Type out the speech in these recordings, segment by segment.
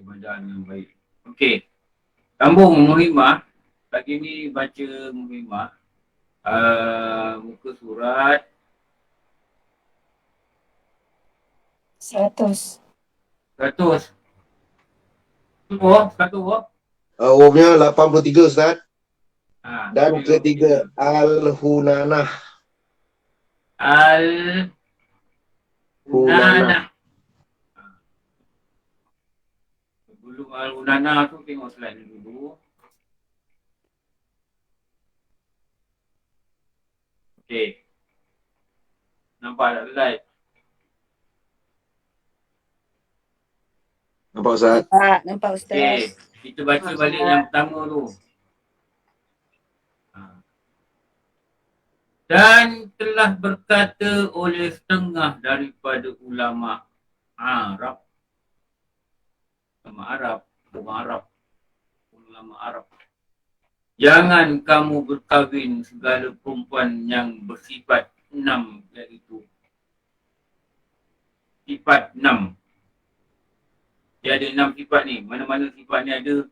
keadaan yang baik. Okey. Sambung Muhimah. Lagi ni baca Muhimah. Muka surat 100. 100. Oh, 100 oh. Umumnya 83 Ustaz. Dan okey, ketiga Al-Hunanah. Al-Hunanah. Sebelum Al-Hunanah tu tengok slide ni dulu. Okey. Nampak tak slide? Nampak Ustaz? Nampak Ustaz. Okey. Kita baca balik yang pertama tu. Dan telah berkata oleh setengah daripada ulama Arab. Ulama Arab. Jangan kamu berkahwin segala perempuan yang bersifat 6, iaitu sifat 6. Dia ada 6 sifat ni. Mana-mana sifat ni ada,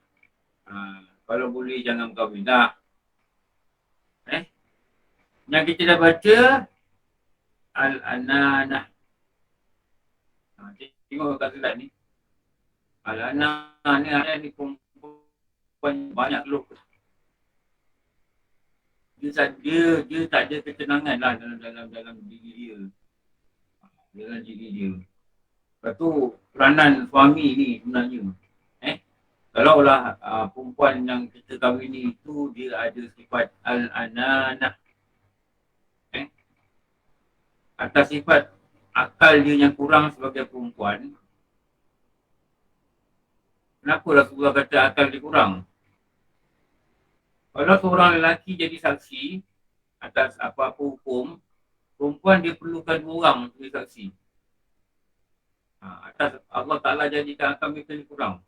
kalau boleh jangan berkahwin lah. Yang kita dah baca Al-Ananah. Tengok kat slide ni. Al-Ananah ni perempuan banyak keluh. Dia tak ada ketenangan lah dalam diri dia. Dalam diri dia. Lepas tu peranan suami ni sebenarnya. Kalaulah perempuan yang kita kahwin ni tu dia ada sifat Al-Ananah. Atas sifat akal dia yang kurang sebagai perempuan. Kenapa Rasulullah kata akal dia kurang? Kalau seorang lelaki jadi saksi atas apa-apa hukum, perempuan dia perlukan 2 orang jadi saksi. Atas Allah Ta'ala jadikan akal mereka ni kurang.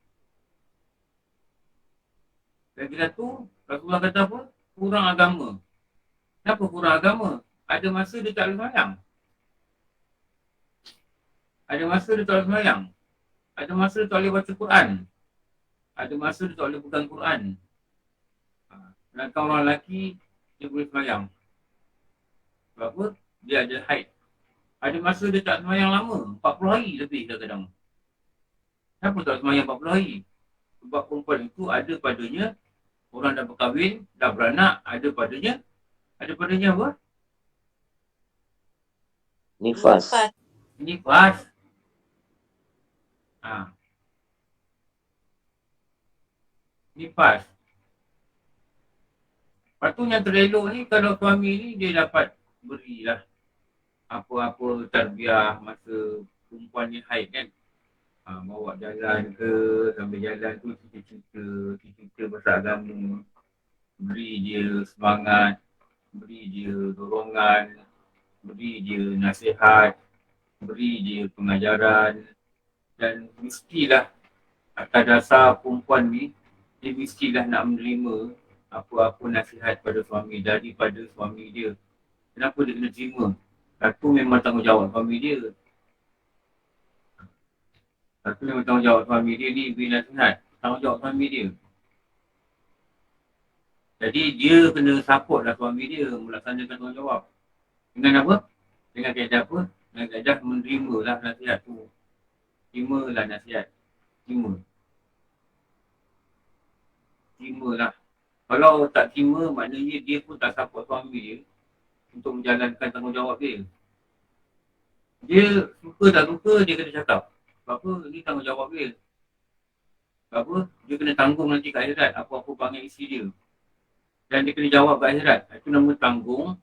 Lagi satu, Rasulullah kata apa? Kurang agama. Kenapa kurang agama? Ada masa dia tak boleh sembahyang. Ada masa dia tak boleh sembahyang. Ada masa dia tak boleh baca Quran. Ada masa dia tak boleh pegang Quran. Sedangkan orang lelaki, dia boleh sembahyang. Sebab apa? Dia ada haid. Ada masa dia tak sembahyang lama. 40 hari lebih kadang-kadang. Kenapa tak sembahyang 40 hari? Sebab perempuan itu ada padanya, orang dah berkahwin, dah beranak, ada padanya apa? Nifas. Nifas. Lepas tu yang terelok ni, kalau suami ni dia dapat berilah apa-apa tarbiyah masa perempuan ni haid kan. Bawa jalan ke, sambil jalan tu cerita pasal agama. Beri dia semangat, beri dia dorongan, beri dia nasihat, beri dia pengajaran. Dan mestilah atas dasar perempuan ni, dia mestilah nak menerima apa-apa nasihat pada suami daripada suami dia. Kenapa dia kena terima? Satu memang tanggungjawab suami dia. Satu memang tanggungjawab suami dia ni beri nasihat. Tanggungjawab suami dia. Jadi dia kena support lah suami dia melaksanakan tanggungjawab. Dengan apa? Dengan kaedah apa? Dengan kaedah menerima lah nasihat tu. Terima lah nasihat. Terima lah. Kalau tak terima, maknanya dia pun tak support suami dia untuk menjalankan tanggungjawab dia. Dia suka tak suka, dia kena cakap. Sebab apa? Ini tanggungjawab dia. Sebab apa? Dia kena tanggung nanti kat akhirat apa-apa perangai isteri dia. Dan dia kena jawab kat akhirat. Itu nama tanggung.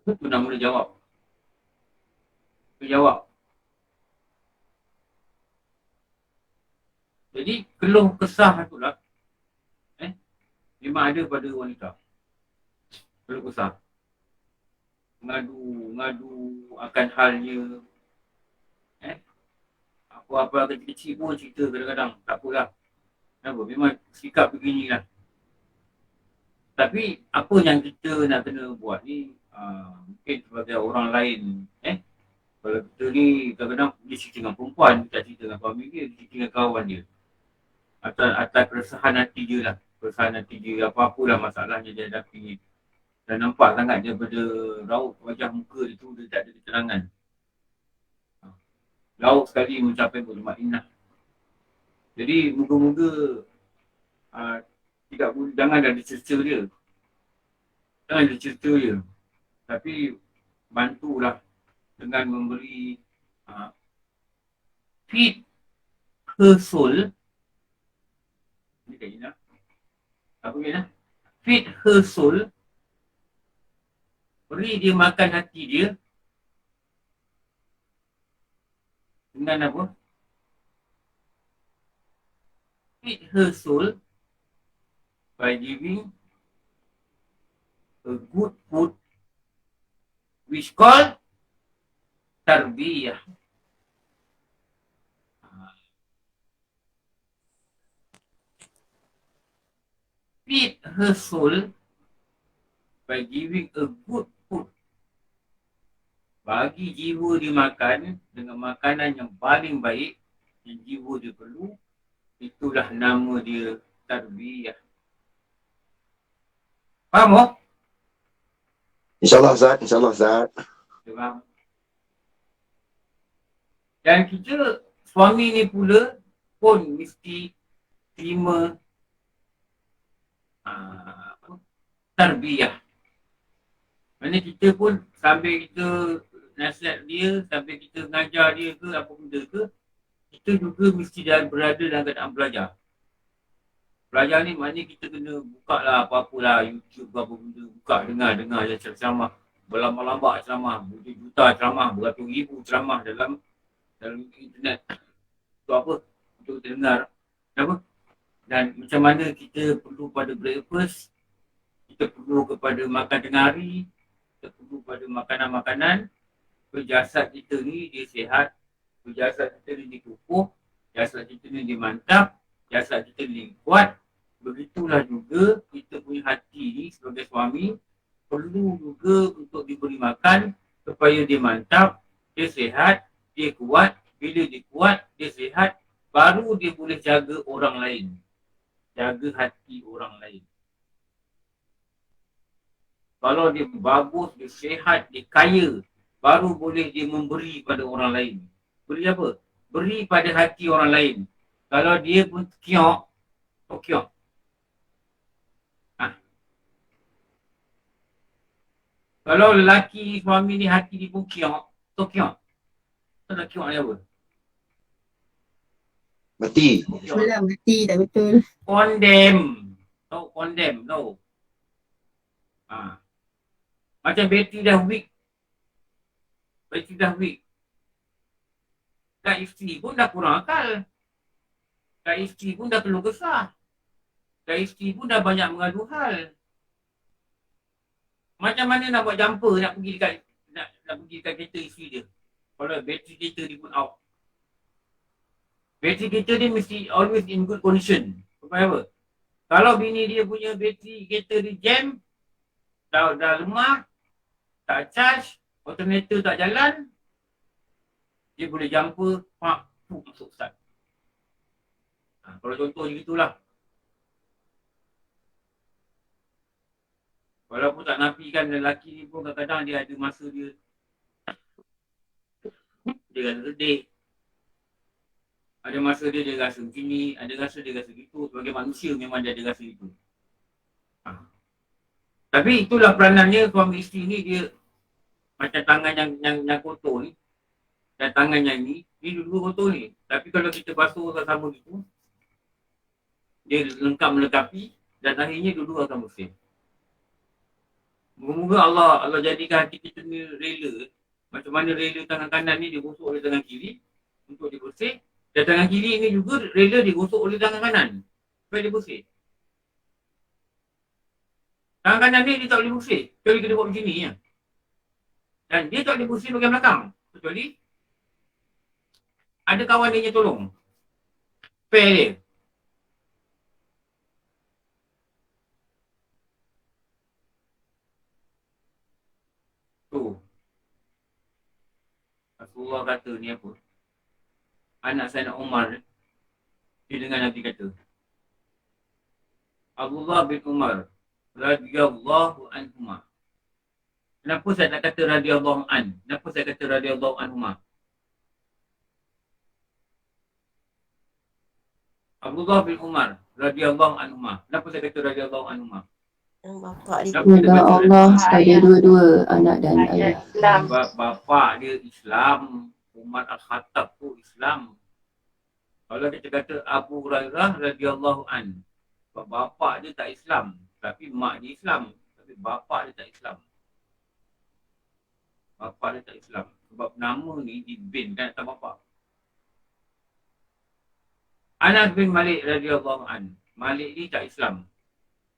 Itu nama dia jawab. Dia jawab. Jadi keluh kesah tu lah. Memang ada pada wanita. Keluh kesah. Ngadu akan halnya. Apa-apa kecil-kecil pun cerita kadang-kadang. Tak apalah. Kenapa? Memang sikap beginilah. Tapi apa yang kita nak kena buat ni, mungkin sebagai orang lain, Kalau kita ni kadang-kadang dia cerita dengan perempuan, dia tak cerita dengan suami dia, dia cerita dengan kawan dia. Atas keresahan hati dia lah. Keresahan hati dia, apa-apalah masalahnya dia hadapi. Dan nampak sangat daripada raut wajah muka dia tu, dia tak ada keterangan. Raut sekali mencapai bermakna. Jadi moga-moga tidak jangan ada cerita dia. Jangan ada cerita dia. Tapi bantulah dengan memberi feed her soul. Ni kat Ina. Apa Ina? Feed her soul. Beri dia makan hati dia. Dengan apa? Feed her soul by giving a good food which called tarbiyah. Feed her soul by giving a good food. Bagi jiwa dia makan dengan makanan yang paling baik yang jiwa dia perlu. Itulah nama dia tarbiyah. Faham tak? InsyaAllah Ustaz, insyaAllah Ustaz. Faham. Dan kita suami ni pula pun mesti terima tarbiyah. Maksudnya kita pun sambil kita nasihat dia, sambil kita mengajar dia ke apa benda ke, kita juga mesti berada dalam keadaan belajar. Belajar ni maknanya kita kena buka lah apa-apalah YouTube ke apa benda, buka dengar je ceramah. Berlambak-lambak ceramah, berjuta ceramah, beratus ribu ceramah dalam internet. Untuk apa? Untuk kita dengar. Kenapa? Dan macam mana kita perlu pada breakfast, kita perlu kepada makan tengah hari, kita perlu pada makanan-makanan, jasad kita ni dia sihat, jasad kita ni dia kukuh, jasad kita ni dia mantap, jasad kita ni kuat. Begitulah juga kita punya hati ni sebagai suami perlu juga untuk diberi makan supaya dia mantap, dia sihat, dia kuat. Bila dia kuat, dia sihat, baru dia boleh jaga orang lain. Jaga hati orang lain. Kalau dia bagus, dia sihat, dia kaya, baru boleh dia memberi pada orang lain. Beri apa? Beri pada hati orang lain. Kalau dia pun kiok, kiok. Kalau lelaki suami ni hati dia pun kiok, kiok. Tak kiok ni apa? Mati. Betul mati tak betul. Condemn. Tahu condemn, tahu. Macam bateri dah weak. Bateri dah weak. Dan isteri pun dah kurang akal. Dan isteri pun dah keluh kesah. Dan isteri pun dah banyak mengadu hal. Macam mana nak buat jumper nak pergi dekat nak pergi dekat kereta isteri dia. Kalau bateri kereta dia pun out. Bateri kereta dia mesti always in good condition. Supaya apa? Kalau bini dia punya bateri kereta dia jam, dah lemah, tak charge, alternator tak jalan, dia boleh jumper, masuk start. Kalau contoh je gitulah. Walaupun tak nafikan lelaki ni pun kadang-kadang dia ada masa dia rasa sedih. Ada masa dia rasa macam ni, ada rasa dia rasa gitu. Sebagai manusia memang dia ada rasa itu. Tapi itulah peranannya suami isteri ni, dia macam tangan yang kotor ni dan tangan yang ni dua kotor ni. Tapi kalau kita basuh sama-sama gitu, dia lengkap melengkapi dan akhirnya dua-dua akan bersih. Moga-moga Allah jadikan hati kita ni rela. Macam mana rela tangan kanan ni digosok oleh tangan kiri untuk dia bersih. Dan tangan kiri ni juga rela digosok oleh tangan kanan supaya dia bersih. Tangan kanan ni dia tak boleh bersih kecuali kita buat macam ni ya. Dan dia tak boleh bersih bahagian belakang kecuali ada kawan dia yang tolong. Pair dia. Tu. Aku Abdullah kata ni apa? Anak Sayyidina Umar, dia dengan Nabi kata, Abdullah bin Umar radhiyallahu anhuma. Kenapa saya nak kata radhiyallahu an? Kenapa saya kata radhiyallahu anhuma? Abdullah bin Umar radhiyallahu anhuma. Kenapa saya kata radhiyallahu anhuma? Bapak dia Kenapa kita Semoga baca Allah pada dua-dua anak dan ayah. Sebab bapa dia Islam, Umar Al-Khattab tu Islam. Kalau kita kata Abu Hurairah radhiyallahu an, sebab bapa dia tak Islam, tapi mak dia Islam, tapi bapa dia tak Islam. Bapa dia tak Islam. Sebab nama ni dibinkan atas bapa. Anas bin Malik radhiyallahu an. Malik ni tak Islam.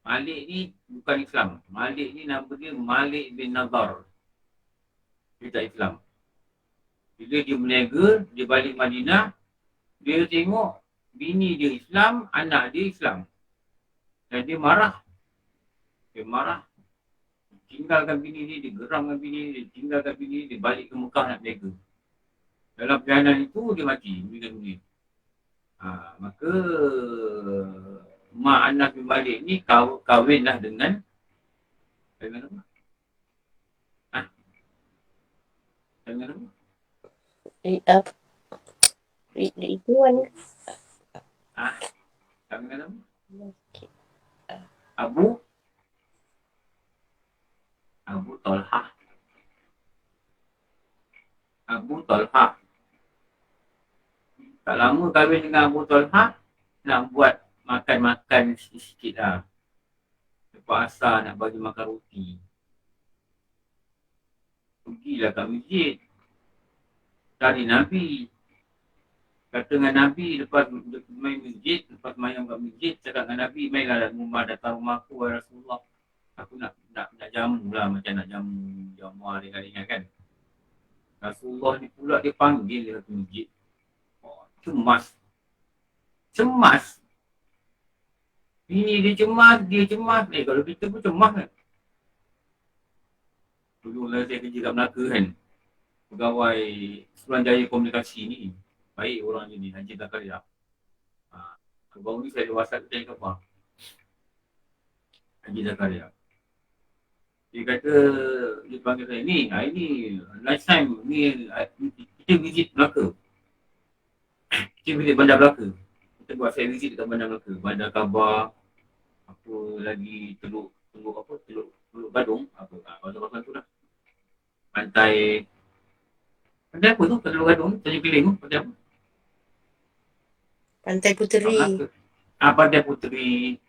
Malik ni bukan Islam. Malik ni nama dia Malik bin Nadar. Dia tak Islam. Bila dia berniaga, dia balik Madinah, dia tengok bini dia Islam, anak dia Islam. Dan dia marah. Dia marah. Tinggalkan bini dia, dia geramkan bini dia, dia tinggalkan bini dia, dia balik ke Mekah nak berniaga. Dalam perjalanan itu, dia mati. Meninggal dunia. Maka mak Anas bin Malik ni kahwinlah dengan apa? Dengan apa? Itu kan. Kahwin dengan apa? Abu Talha. Abu Talha. Tak lama kahwin dengan Abu Talha, nak buat makan-makan sikit-sikit lah. Lepas asar nak bagi makan roti. Pergilah kat masjid. Cari Nabi. Kata dengan Nabi lepas main masjid, lepas mayang kat masjid, cakap dengan Nabi, mainlah rumah datang rumah aku, ya Rasulullah. Aku nak jamu lah, macam nak jamu ringan-ringan kan. Rasulullah ni pula dia panggil dia ke masjid. Cemas. Ini dia cemas. Kalau kita pun cemas kan. Dulu lah saya kerja kat Melaka kan. Pegawai Suruhanjaya Komunikasi ni. Baik orang ni, Haji Zakaria. Baru ni saya ada WhatsApp tanya khabar. Haji Zakaria. Dia kata, dia panggil saya, ni last time ni kita visit Melaka. Kita visit Bandar Melaka. Kita buat saya visit dekat Bandar Melaka. Bandar Kabar, apa lagi, Teluk Gadung, kawasan tu dah. Pantai apa tu? Teluk Gadung, Tanjung Keling tu, pantai apa? Pantai Puteri. Pantai Puteri.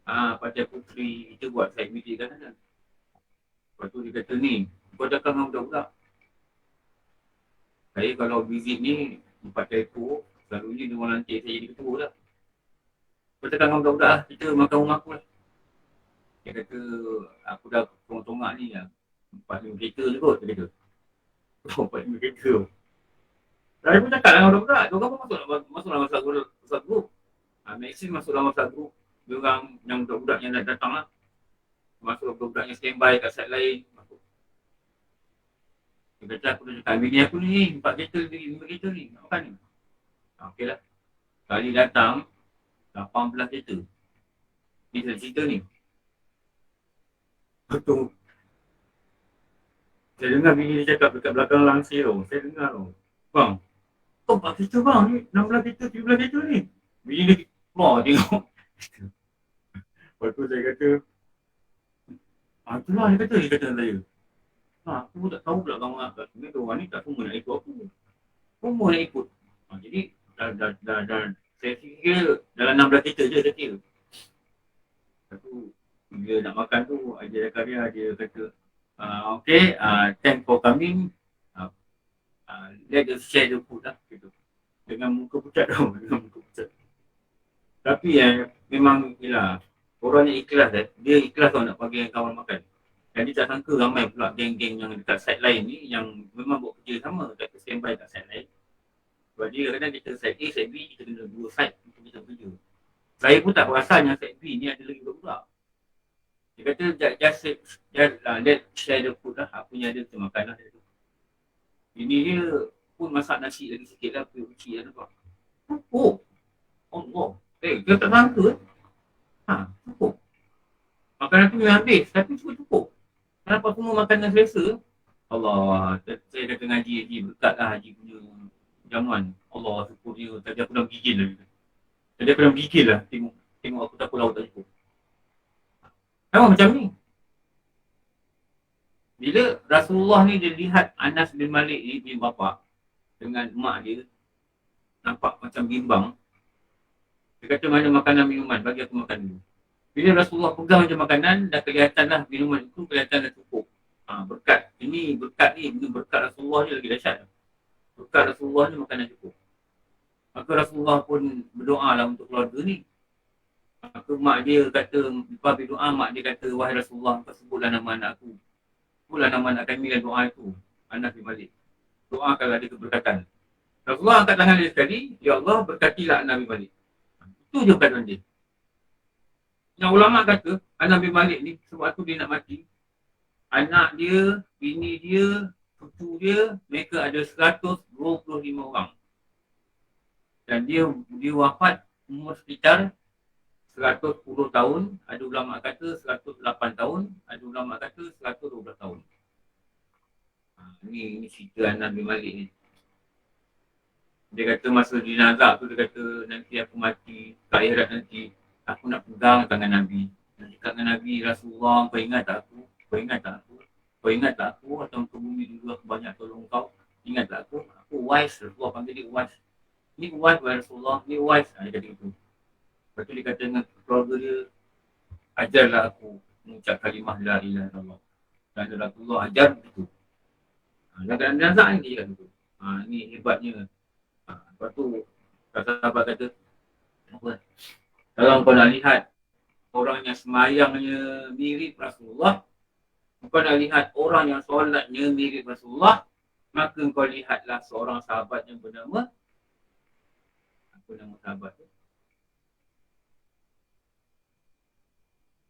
Pantai Puteri. Kita buat site visit kat sana. Lepas tu dia kata ni, kau cakap dengan budak-budak. Saya kalau visit ni, 4 ekor, selalunya dia orang lantik saya jadi ketua lah. Kau cakap dengan budak-budak lah, kita makan rumah aku lah. Dia kata, aku dah tongak-tongak ni lah. 4-5 kereta je kot, dia kata. 4-5 kereta. Saya pun cakap dengan budak-budak, dia orang pun masuk dalam WhatsApp group. Maxim masuk dalam WhatsApp group. Dia orang yang budak-budak yang datang lah. Masuk budak-budak yang standby kat site lain. Masuk. Dia kata aku dah cakap, bini aku ni 4 kereta ni, 5 kereta ni. Nak makan ni. Okey lah. Kali datang, 18 kereta. Ni cerita ni. Betul. Saya dengar bini dia cakap dekat belakang langsir tu. Saya dengar tu. Bang, kau 4 kereta bang ni, 16 kereta, 17 kereta ni. Bini dia keluar tengok. Lepas tu saya kata, itulah dia kata dengan saya. Aku tak tahu pula kamu kat sini tu, orang ni tak semua nak ikut aku. Semua nak ikut. Jadi, dah saya fikir dalam 16 kereta je saya kira. Lepas tu, bila nak makan tu, Haji Zakaria dia kata, okay, thank for coming. Let us share the food lah. Gitu. Dengan muka pucat tau. Tapi memang ialah orang yang ikhlas dia ikhlas tau nak bagi kawan makan. Dan dia tak sangka ramai pula geng-geng yang dekat site lain ni yang memang buat kerja sama, kata standby kat site lain. Sebab dia kadang-kadang kita site A, site B, kita kena 2 site untuk kita bekerja. Saya pun tak perasan yang site B ni ada lagi budak-budak. Dia kata just let share the food lah, apa yang ada kita makan lah. Ini dia pun masak nasi lagi sikit lah, pergi uci lah nampak. Cukup. Allah. Dia tak sangka. Cukup. Makanan tu memang habis, tapi cukup. Kenapa semua makanan selesa? Allah, saya kata ngaji haji, berkat lah haji punya jamuan. Allah, syukur dia. Tadi aku dah menggigil lah. Tengok aku tak pulau tak cukup. Memang macam ni. Bila Rasulullah ni dia lihat Anas bin Malik ni punya bapa dengan mak dia nampak macam bimbang. Dia kata mana makanan minuman, bagi aku makan dulu. Bila Rasulullah pegang macam makanan, dah kelihatan lah minuman itu kelihatan dah cukup. Berkat. Ini berkat Rasulullah ni lagi dahsyat. Berkat Rasulullah ni makanan cukup. Maka Rasulullah pun berdoa lah untuk keluarga ni. Maka mak dia kata, lepas berdoa mak dia kata, wahai Rasulullah, kau sebutlah nama anak aku. Sebutlah nama anak kami dan doa itu. Anas bin Malik. Doa kalau ada keberkatan. Rasulullah angkat tangan dia sekali, ya Allah berkatilah Anas bin Malik. Itu je perkataan dia. Yang ulama kata, Anas bin Malik ni sebab tu dia nak mati. Anak dia, bini dia, cucu dia, mereka ada 125 orang. Dan dia wafat umur sekitar 110 tahun, ada ulama kata 108 tahun, ada ulama kata 112 tahun. Ini cerita Anas bin Malik ni. Dia kata masa jenazah tu, dia kata nanti aku mati, ke akhirat nanti, aku nak pegang tangan Nabi. Nak cakap dengan Nabi, Rasulullah, kau ingat tak aku? Kau ingat tak aku? Kau ingat tak aku? Atau ke bumi dulu aku banyak tolong kau? Ingat tak aku? Aku wise, Rasulullah panggil dia wise. Ni wise Rasulullah, ni wise. Dia kata itu. Lepas tu dia kata dengan keluarga dia, ajarlah aku mengucap kalimah la ilaha illallah. Dan Rasulullah ajar begitu. Dan jenazah ni dia kata tu. Ni hebatnya. Lepas tu, sahabat kata, apa? Kalau kau nak lihat orang yang semayangnya mirip Rasulullah, kau nak lihat orang yang solatnya mirip Rasulullah, maka kau lihatlah seorang sahabat yang bernama, apa nama sahabat tu?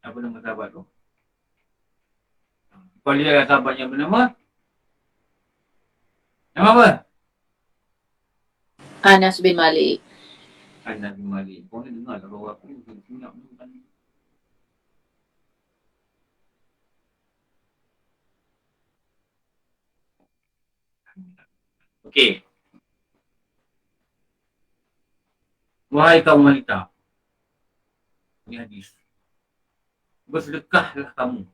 Apa nama sahabat tu? Kau lihatlah sahabat yang bernama, nama apa? Anas bin Malik. Anas bin Malik. Kau ni dengar tak orang aku senyap ni kan? Okey. Wahai kaum wanita. Ini hadis. Bersedekahlah kamu.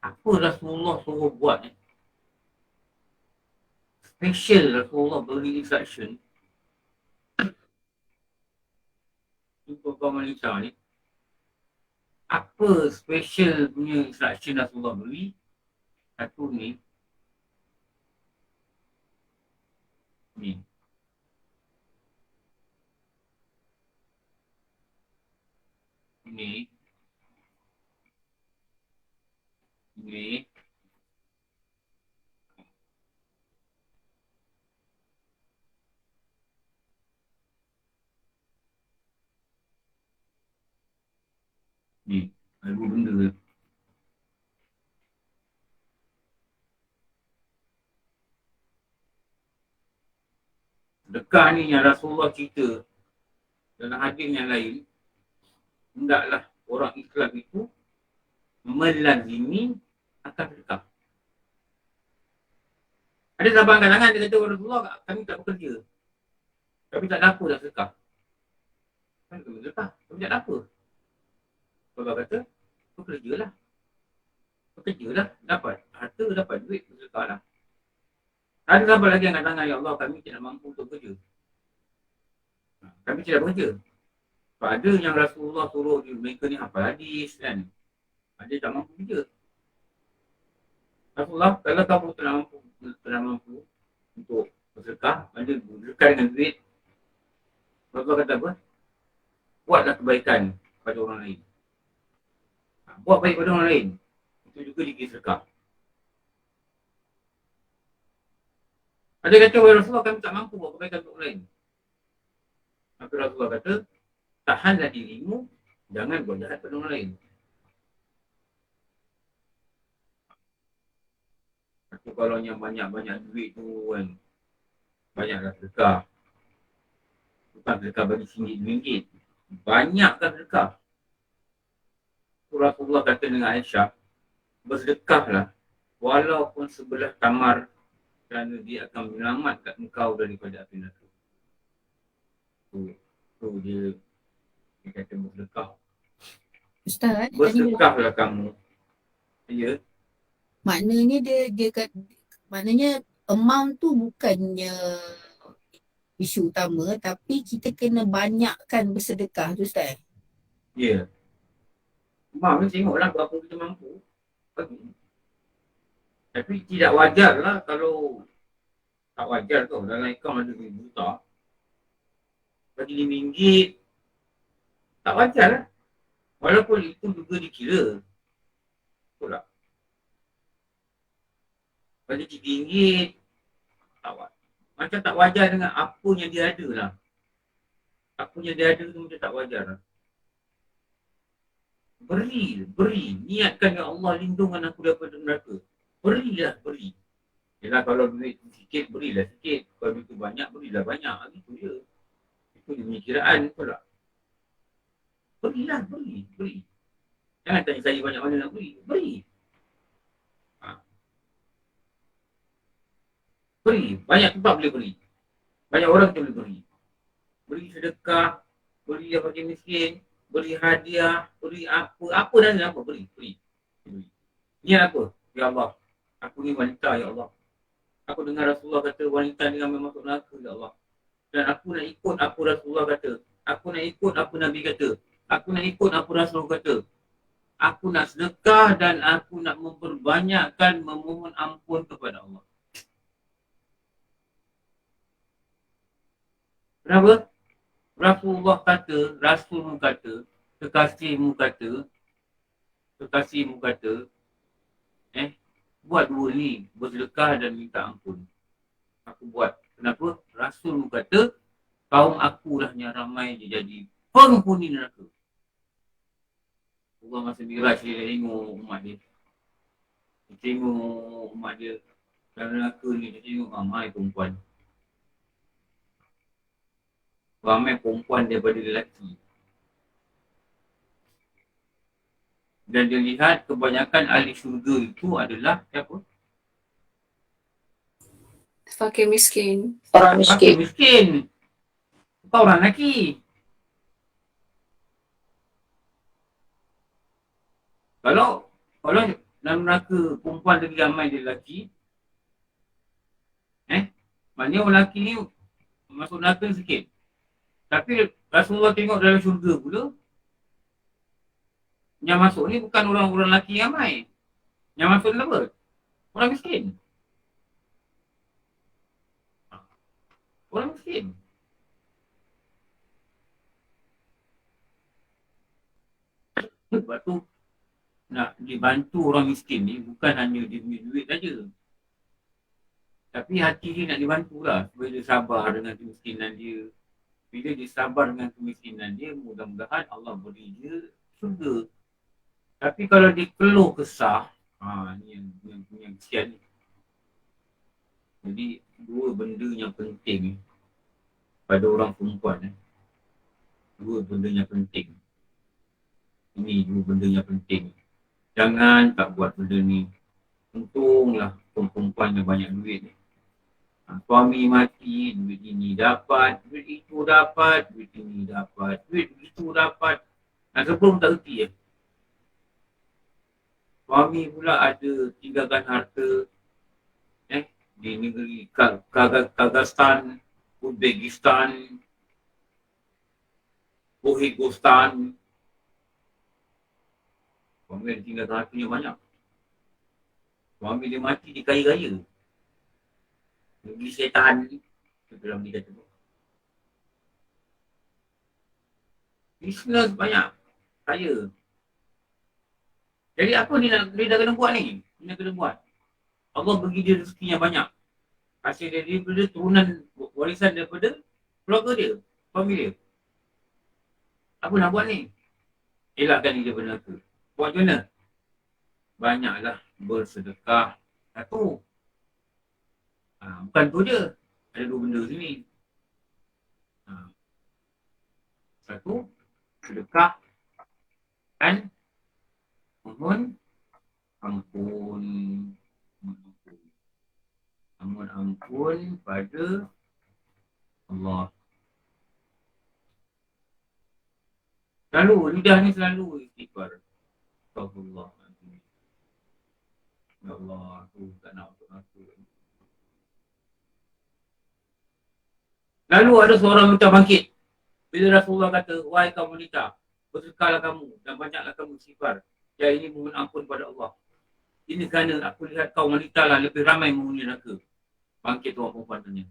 Apa Rasulullah suruh buat ni? Special Rasulullah beri instruction. Untuk kaum wanita ni. Apa special punya instruction Rasulullah beri? Satu ni. Ni. Ni. Ni. Ni. Ada dua benda ke? Sedekah ni yang Rasulullah cerita dalam hadis yang lain, hendaklah orang Islam itu melazimi akan sedekah. Ada sahabat angkat tangan, dia kata, Rasulullah kami tak bekerja. Kami tak ada apa dah sedekah. Kami tak sedekah, kami tak ada apa. Rasulullah kata, bekerjalah. Bekerjalah, dapat harta, dapat duit, bersedekahlah. Ada sahabat lagi angkat tangan, ya Allah kami tidak mampu untuk bekerja. Kami tidak bekerja. Sebab ada yang Rasulullah suruh dia, mereka ni hafal hadis kan. Ada tak mampu kerja. Rasulullah, kalau kamu tidak mampu untuk bersedekah, ada bersedekah dengan duit, Rasulullah kata apa? Buatlah kebaikan pada orang lain. Buat baik pada orang lain. Itu juga dikira sedekah. Ada kata, wahai Rasulullah kami tak mampu buat kebaikan untuk orang lain. Maka Rasulullah kata, tahanlah dirimu, jangan buat jahat pada orang lain. Aku kalau yang banyak-banyak duit tu kan, Banyaklah sedekah. Bukan sedekah bagi RM1, banyakkan sedekah. Rasulullah kata dengan Aisyah, bersedekahlah walaupun sebelah tamar, kerana dia akan menyelamatkan engkau daripada api neraka. Tu dia kata bersedekah. Ustaz, tadi Bersedekahlah kamu. Ya. maknanya dia kata, maknanya amount tu bukannya isu utama, tapi kita kena banyakkan bersedekah tu Ustaz. Ya. Mak ni tengoklah berapa kita mampu bagi. Tapi tidak wajar lah kalau tak wajar tu. Dalam akaun ada RM1 juta. Bagi RM5. Tak wajar lah. Walaupun itu juga dikira. Betul tak? Bagi RM3. Tak wajar. Macam tak wajar dengan apa yang dia ada lah. Apa yang dia ada tu macam tak wajar lah. Beri. Niatkan ya Allah lindungan aku daripada neraka. Berilah. Yelah kalau duit sikit, berilah sikit. Kalau duit tu banyak, berilah banyak. Itu je. Itu dia punya kiraan. Betul tak? Berilah. Jangan tanya saya banyak mana nak beri. Beri. Banyak tempat boleh beri. Banyak orang tu boleh beri. Beri sedekah. Beri bagi miskin. Beri hadiah. Beri apa. Apa dan apa. Beri. Niat apa? Ya Allah. Aku ni wanita ya Allah. Aku dengar Rasulullah kata wanita ni ramai masuk neraka ya Allah. Dan aku nak ikut apa Rasulullah kata. Aku nak ikut apa Nabi kata. Aku nak ikut apa Rasulullah kata. Aku nak sedekah dan aku nak memperbanyakkan memohon ampun kepada Allah. Kenapa? Rasulullah kata, Rasulmu kata, kekasihmu kata, buat dua ni, bersedekah dan minta ampun. Aku buat. Kenapa? Rasulmu kata, kaum akulah yang ramai dia jadi penghuni neraka. Allah masa Miraj dia tengok umat dia. Dia tengok umat dia. Dalam neraka ni dia tengok ramai perempuan. Ramai perempuan daripada lelaki. Dan dia lihat kebanyakan ahli syurga itu adalah siapa? Fakir miskin. Orang Fakir miskin. miskin. Bukan orang lelaki. Kalau dalam neraka perempuan lagi ramai dia lelaki, maknanya orang lelaki ni masuk neraka sikit. Tapi Rasulullah tengok dalam syurga pula, yang masuk ni bukan orang-orang lelaki ramai. Yang masuk ni apa? Orang miskin. Orang miskin. Sebab tu nak dibantu orang miskin ni bukan hanya dia punya duit saja. Tapi hati dia nak dibantu lah. Supaya dia sabar dengan kemiskinan dia. Bila dia sabar dengan kemiskinan dia, mudah-mudahan Allah beri dia syurga. Tapi kalau dia keluh kesah, ni yang kesian ni. Jadi dua benda yang penting pada orang perempuan. Dua benda yang penting. Ini dua benda yang penting. Jangan tak buat benda ni. Untunglah perempuan yang banyak duit ni. Suami mati, duit ini dapat, duit itu dapat, duit ini dapat, duit itu dapat. Sebelum tak reti je. Suami pula ada tinggalkan harta di negeri Kazakhstan, Uzbekistan, Kyrgyzstan. Suami ada tinggalkan hartanya banyak. Suami dia mati di kaya raya. Negeri setan ni. Dalam dia kata tu. Business banyak. Kaya. Jadi apa dia dah kena buat ni? Dia kena buat. Allah bagi dia rezeki yang banyak. Hasil dia daripada turunan warisan daripada keluarga dia. Suami dia. Apa nak buat ni? Elakkan dia daripada neraka. Buat macam mana? Banyaklah bersedekah. Satu. Bukan tu je. Ada dua benda sini. Satu, sedekah dan mohon ampun. Mohon ampun pada Allah. Selalu, lidah ni selalu istighfar. Astagfirullahaladzim. Ya Allah, aku tak nak untuk aku. Lalu ada seorang wanita bangkit. Bila Rasulullah kata, wahai kaum wanita, bersedekahlah kamu dan banyaklah kamu istighfar. Ya, ini mohon ampun pada Allah. Ini kerana aku lihat kaum wanita lah lebih ramai menghuni neraka. Bangkit orang perempuan tanya.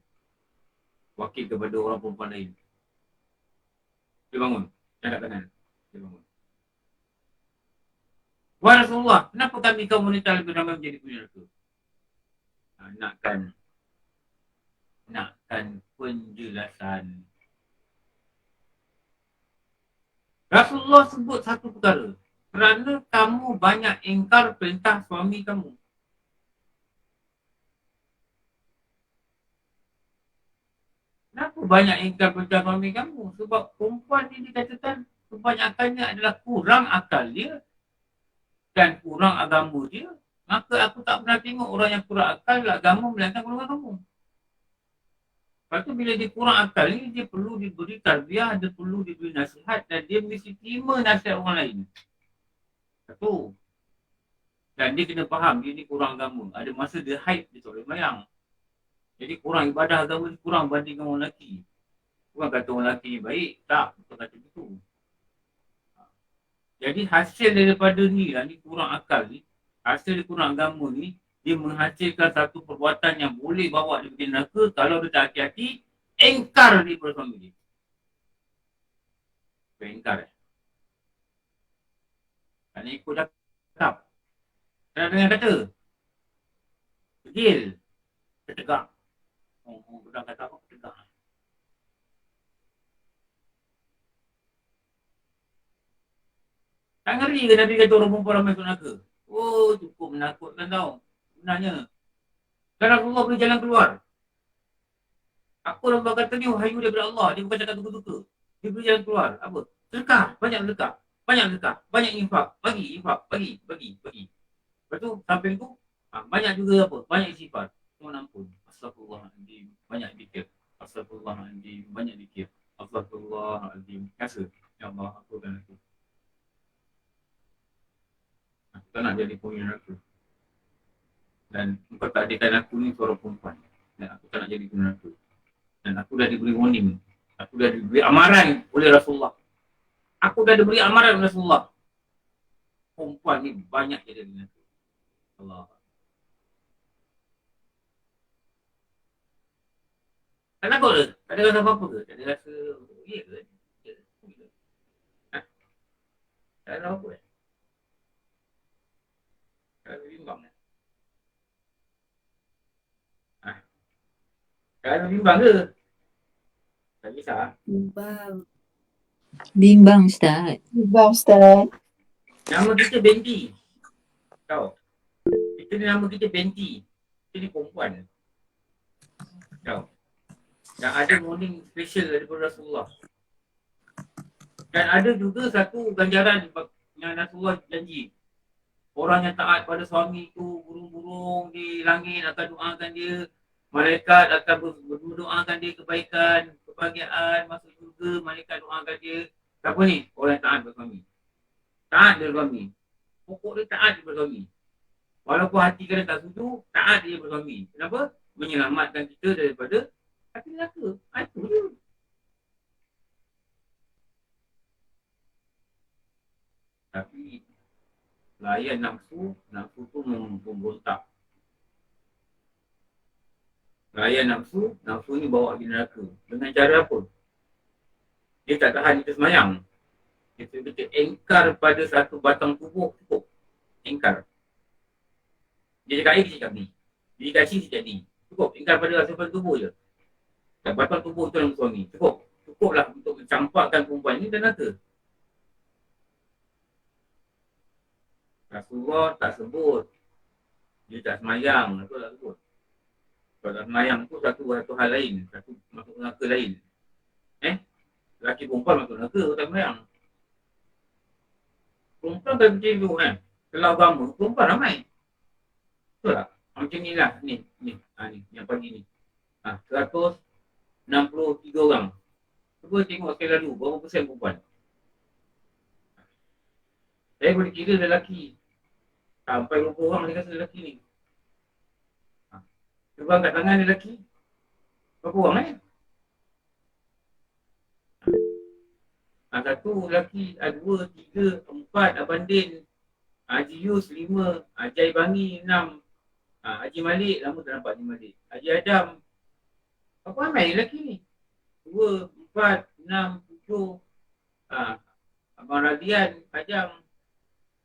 Wakil kepada orang perempuan lain. Dia bangun. Angkat tangan. Dia bangun. Wahai Rasulullah, kenapa kami kaum wanita lebih ramai menjadi penghuni neraka? Nakkan penjelasan. Rasulullah sebut satu perkara. Kerana kamu banyak ingkar perintah suami kamu. Kenapa banyak ingkar perintah suami kamu? Sebab perempuan ini dikatakan kebanyakannya adalah kurang akal dia dan kurang agama dia. Maka aku tak pernah tengok orang yang kurang akal agama melainkan golongan kamu. Lepas tu bila dia kurang akal ni, dia perlu diberi tarbiyah, dia perlu diberi nasihat dan dia mesti terima nasihat orang lain. Satu. Dan dia kena faham dia ni kurang agama. Ada masa dia haid, dia tak boleh mayang. Jadi kurang ibadah agama ni kurang bandingkan orang lelaki. Bukan kata orang lelaki ni baik. Tak, bukan kata begitu. Jadi hasil daripada ni lah, ni kurang akal ni. Hasil dia kurang agama ni, dia menghasilkan satu perbuatan yang boleh bawa dia pergi neraka kalau dia tak hati-hati, engkar di suami dia. Engkar kerana ikut cakap. Kerana dengan kata, degil, tertegak. Orang kata apa? Tertegak. Tak ngeri ke Nabi kata orang perempuan ramai masuk neraka? Oh, cukup menakutkan tau. Sebenarnya. Dan Rasulullah beri jalan keluar. Apa orang kata ni wahyu daripada Allah. Dia bukan cakap duka-duka. Dia beri jalan keluar. Apa? Sedekah. Banyak sedekah. Banyak sedekah. Banyak infak. Bagi infak. Bagi. Lepas tu, samping tu, banyak juga apa? Banyak istighfar. Mohon ampun. Astagfirullahaladzim. Banyak zikir. Astagfirullahaladzim. Banyak zikir. Astagfirullahaladzim. Rasa. Ya Allah, aku dan aku. Aku tak nak jadi penghuni neraka. Dan engkau tak adakan aku ni seorang perempuan. Dan aku tak nak jadi penghuni neraka. Dan aku dah diberi warning. Aku dah diberi amaran oleh Rasulullah. Aku dah diberi amaran oleh Rasulullah. Perempuan ni banyak jadi neraka. Allah. Tak takut ke? Tak ada rasa apa-apa ke? Tak ada rasa, ya ke? Tak ada apa-apa ke? Tak ada bimbang ke? Tak ada bimbang ke? Tak kisah. Bimbang Ustaz. Nama kita Benti. Tahu? Kita ni nama kita Benti. Kita ni perempuan. Tahu? Dan ada warning special daripada Rasulullah. Dan ada juga satu ganjaran yang Rasulullah janji. Orang yang taat pada suami tu, burung-burung di langit akan doakan dia. Malaikat akan mendoakan dia kebaikan, kebahagiaan, masuk surga. Malaikat doakan dia. Siapa ni? Orang yang taat pada suami. Taat dia suami. Pokok dia taat pada suami. Walaupun hati kadang tak setuju, taat dia pada suami. Kenapa? Menyelamatkan kita daripada hati neraka. Itu je. Tapi layan nafsu tu memberontak. Layan nafsu ni bawa pergi neraka. Dengan cara apa? Dia tak tahan kita semayang. Kita engkar pada satu batang tubuh cukup. Engkar. Dia cakap A, kita cakap B. Dia cakap C, kita cakap D. Cukup. Engkar pada satu batang tubuh je. Dan batang tubuh tu dalam suami. Cukup. Cukuplah untuk mencampakkan perempuan ini dan neraka. Rasulullah tak sebut. Dia tak semayang. Rasulullah tak sebut. Kalau semayang tu satu hal lain, satu masuk neraka lain. Lelaki perempuan masuk neraka, tak semayang. Perempuan kan macam tu kan. Kalau agama, perempuan ramai. Betul tak? Macam ni lah, ni, yang pagi ni. 163 orang. Cuba tengok sekali lalu, berapa persen perempuan? Saya boleh kira lelaki. Sampai 20 orang dia kata lelaki ni. Cuba angkat tangan lelaki. Berapa orang satu lelaki, dua, tiga, empat, Abang Din, Haji Yus, 5, Haji Bangi, 6, Haji Malik, lama tak nampak Haji Malik. Haji Adam. Berapa ramai lelaki ni? 2, 4, 6, 7, Abang Radian, Ajang,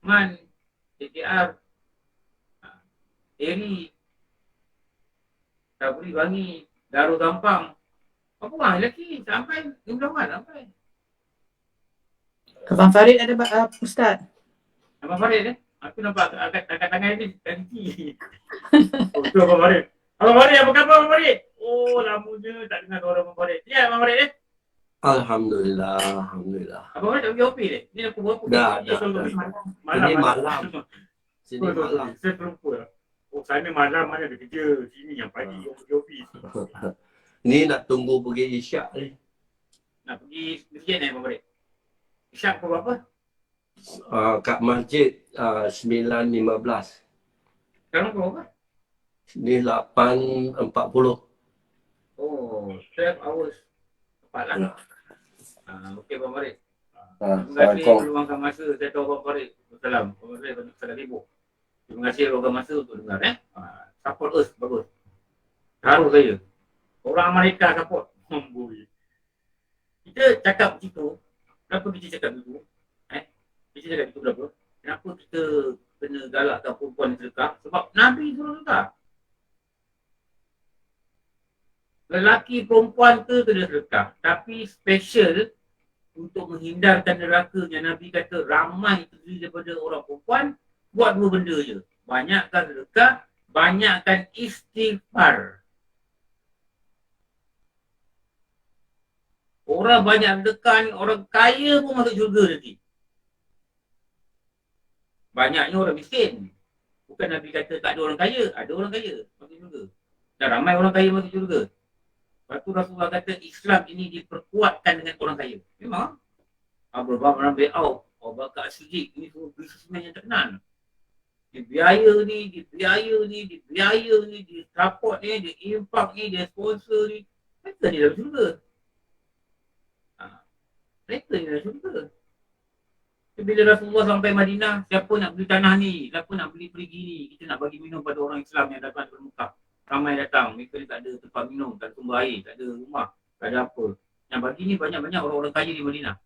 Man, TTR, Eri, Sabri Bangi, Darul Gampang. Berapa orang lelaki? Sampai 15 orang sampai. Abang Farid ada Ustaz. Abang Farid aku nampak angkat tangan ni tinggi. Tu Abang Farid. Abang Farid, apa khabar Abang Farid? Oh, lamanya tak dengar suara Abang Farid. Ya Abang Farid Alhamdulillah. Abang Farid tak pergi OP ni? Ni aku berapa? Dah. Malam. Sini malam. Saya terlupa. Oh, sana malam mana ada kerja. Sini yang pagi yang pergi OP. Ni nak tunggu pergi isyak ni. Nak pergi masjid ni Abang Farid? Isyak pukul berapa? Kat masjid 9.15. Sekarang pukul berapa? Ni 8.40. Oh, 12 hours. Tepat lah. Okey Abang Farid. Terima kasih Assalamualaikum. meluangkan masa. Saya tahu Abang Farid. Assalam. Abang Farid sangat sibuk. Terima kasih meluangkan masa untuk dengar. Support us. Bagus. Haru saya. Orang Amerika support. Kita cakap begitu. Kenapa kita cakap begitu? Kita cakap begitu kenapa? Kenapa kita kena galakkan perempuan sedekah? Sebab Nabi suruh sedekah. Lelaki perempuan ke kena sedekah. Tapi special untuk menghindarkan nerakanya. Nabi kata ramai terdiri daripada orang perempuan. Buat dua benda je. Banyakkan sedekah, banyakkan istighfar. Orang banyak sedekah ni, orang kaya pun masuk syurga nanti. Banyaknya orang miskin. Bukan Nabi kata tak ada orang kaya. Ada orang kaya masuk syurga. Dan ramai orang kaya masuk syurga. Lepas tu Rasulullah kata Islam ini diperkuatkan dengan orang kaya. Memang. Abu Bakar bin Auf, Abu Bakar As-Siddiq, ini semua bisnesmen yang terkenal. Dia biaya ni, dia support ni, dia infak ni, dia sponsor ni. Mereka ni dalam syurga. Mereka ni dalam syurga. Bila Rasulullah sampai Madinah, siapa nak beli tanah ni, siapa nak beli perigi ni, kita nak bagi minum pada orang Islam yang datang ke Mekah. Ramai datang, mereka ni tak ada tempat minum, tak ada sumber air, tak ada rumah, tak ada apa. Yang bagi ni banyak-banyak orang-orang kaya di Madinah.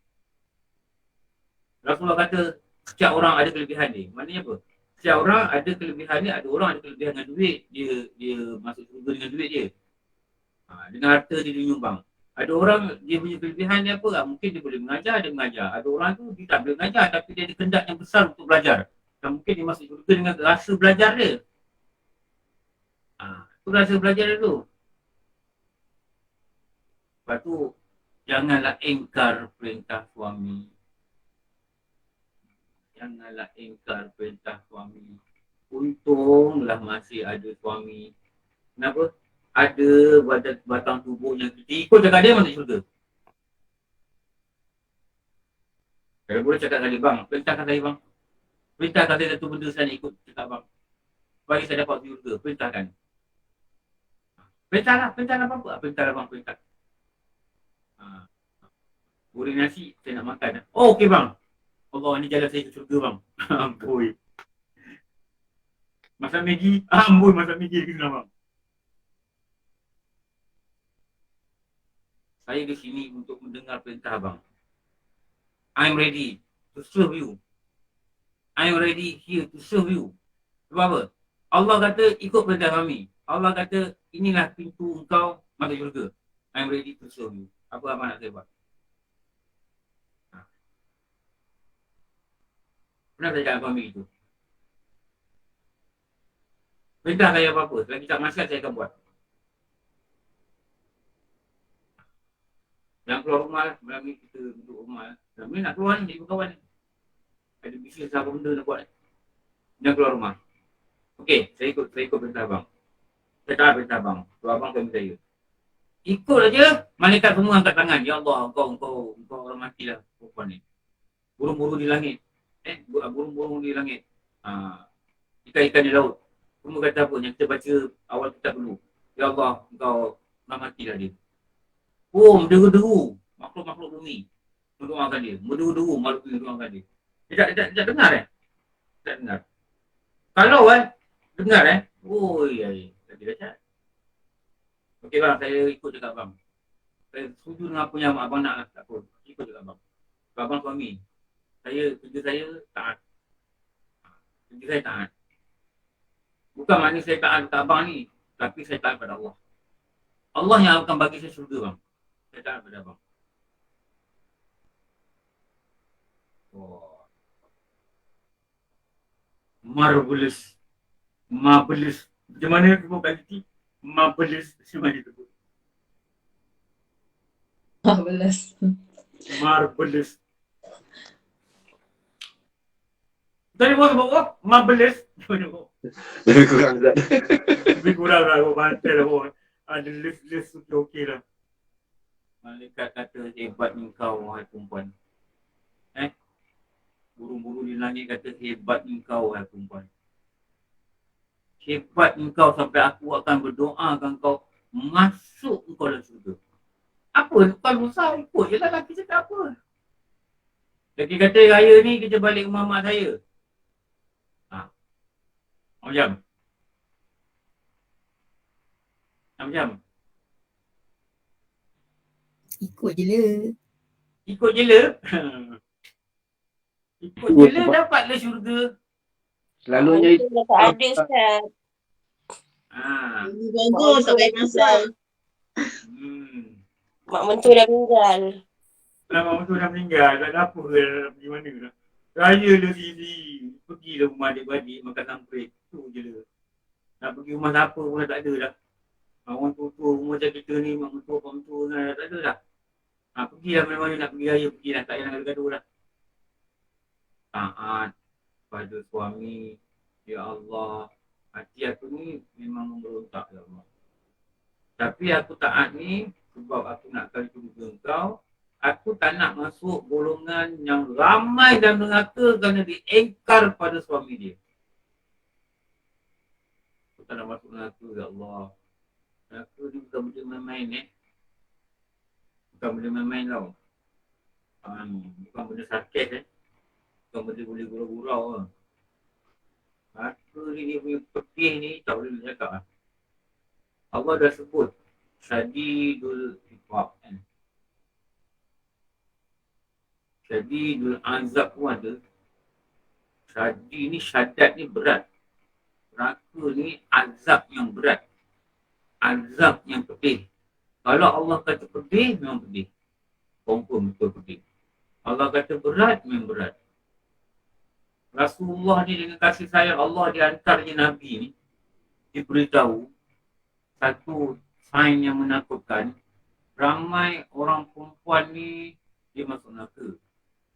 Rasulullah kata, setiap orang ada kelebihan dia. Maknanya apa? Setiap orang ada kelebihan dia, ada orang ada kelebihan dengan duit, dia masuk surga dengan duit dia. Dengan harta dia nyumbang. Ada orang dia punya kelebihan dia apa? Mungkin dia boleh mengajar, dia mengajar. Ada orang tu dia tak boleh mengajar tapi dia ada kehendak yang besar untuk belajar. Dan mungkin dia masuk surga dengan rasa belajar dia. Itu rasa belajar dia tu. Lepas tu, janganlah engkar perintah suami. Janganlah engkar perintah suami. Untunglah masih ada suami. Kenapa? Ada batang tubuh yang kita ikut cakap dia masuk syurga. Kalau boleh cakap kali bang, perintahkan saya bang. Perintahkan saya satu benda saya nak ikut cakap bang. Bagi saya dapat syurga, perintahkan. Perintahlah apa-apa. Perintahlah bang, perintah. Goreng nasi, saya nak makan. Oh okey bang. Allah ni jalan saya ke syurga bang. Amboi. Masak Maggi, amboi masak Maggi ke sana bang. Saya di sini untuk mendengar perintah abang. I'm ready to serve you. I'm ready here to serve you. Sebab apa? Allah kata ikut perintah kami. Allah kata inilah pintu engkau masuk syurga. I'm ready to serve you. Apa abang nak saya buat? Pernah saya cakap kami itu? Perintah saya apa-apa. Selagi tak masyarakat saya akan buat. Jangan keluar rumah lah. Malam ni kita duduk rumah lah. Malam ni nak keluar ni, jadi berkawan ni. Ada bisnes apa benda nak buat ni. Jangan keluar rumah. Okey, saya ikut perintah abang. Saya taat perintah abang. Kalau abang suami saya. Ikut aja, malaikat semua angkat tangan. Ya Allah, engkau orang matilah perempuan ni. Burung-burung di langit. Burung-burung di langit. Ikan-ikan di laut. Semua kata apa yang kita baca awal kitab dulu. Ya Allah, engkau orang matilah dia. Oh, menderu-deru makhluk-makhluk bumi mendoakan dia. Menderu-deru makhluk bumi mendoakan dia. Tak dengar Tak dengar. Kalau dengar oh ya. Tadi dah. Okey bang, saya ikut cakap abang. Saya setuju dengan apa yang abang nak. Tak apa. Ikut cakap abang. Abang suami. Kerja saya taat. Kerja saya taat. Bukan maknanya saya taat kepada abang ni. Tapi saya taat pada Allah. Allah yang akan bagi saya syurga bang. Saya taat pada abang. Oh. Marvelous. Macam mana tu quality? Marvelous. Macam mana tu? Marvelous. Tadi bos bawa marvelous. Lebih kurang tak? Lebih kurang lah. Bantai lah bos. Ada list okey lah. Malaikat kata hebat engkau wahai perempuan. Burung-burung di langit kata hebat engkau wahai perempuan. Hebat engkau sampai aku akan berdoakan kau masuk engkau dalam syurga. Apa? Bukan susah ikut je lah lelaki cakap apa. Lelaki kata raya ni kita balik rumah mak saya. Macam? Ikut je lah. Ikut je lah. Ikut je lah dapatlah syurga. Selalunya itu. Tak ada Ustaz. Bagus, tak payah masak. Mak mentua dah meninggal. Mak mentua dah meninggal. Tak ada apa ke pergi mana lah. Raya lah sini. Pergilah rumah adik-beradik makan samprit. Tu je lah. Nak pergi rumah siapa pun tak ada dah. Orang tua-tua rumah macam kita ni, mak mentua, pak mentua tak ada dah. Pergilah mana-mana nak pergi raya, pergilah. Tak payah nak gaduh lah. Taat pada suami. Ya Allah. Hati aku ni memang memberontak ya Allah. Tapi aku taat ni sebab aku nak kali syurga engkau. Aku tak nak masuk golongan yang ramai dan neraka kerana diengkar pada suami dia. Aku tak nak masuk neraka ya Allah. Neraka ni bukan benda main-main Bukan benda main-main tau. Bukan benda sakit Bukan benda boleh gurau-gurau lah. Neraka ni dia punya pedih ni tak boleh cakap lah. Allah dah sebut Syadidul Iqab kan. Syadidul Azab pun ada. Syadid ni syadat ni berat. Neraka ni azab yang berat. Azab yang pedih. Kalau Allah kata pedih, memang pedih. Confirm betul pedih. Allah kata berat, memang berat. Rasulullah ni dengan kasih sayang Allah diantaranya Nabi ni diberitahu satu sign yang menakutkan, ramai orang perempuan ni dia masuk neraka.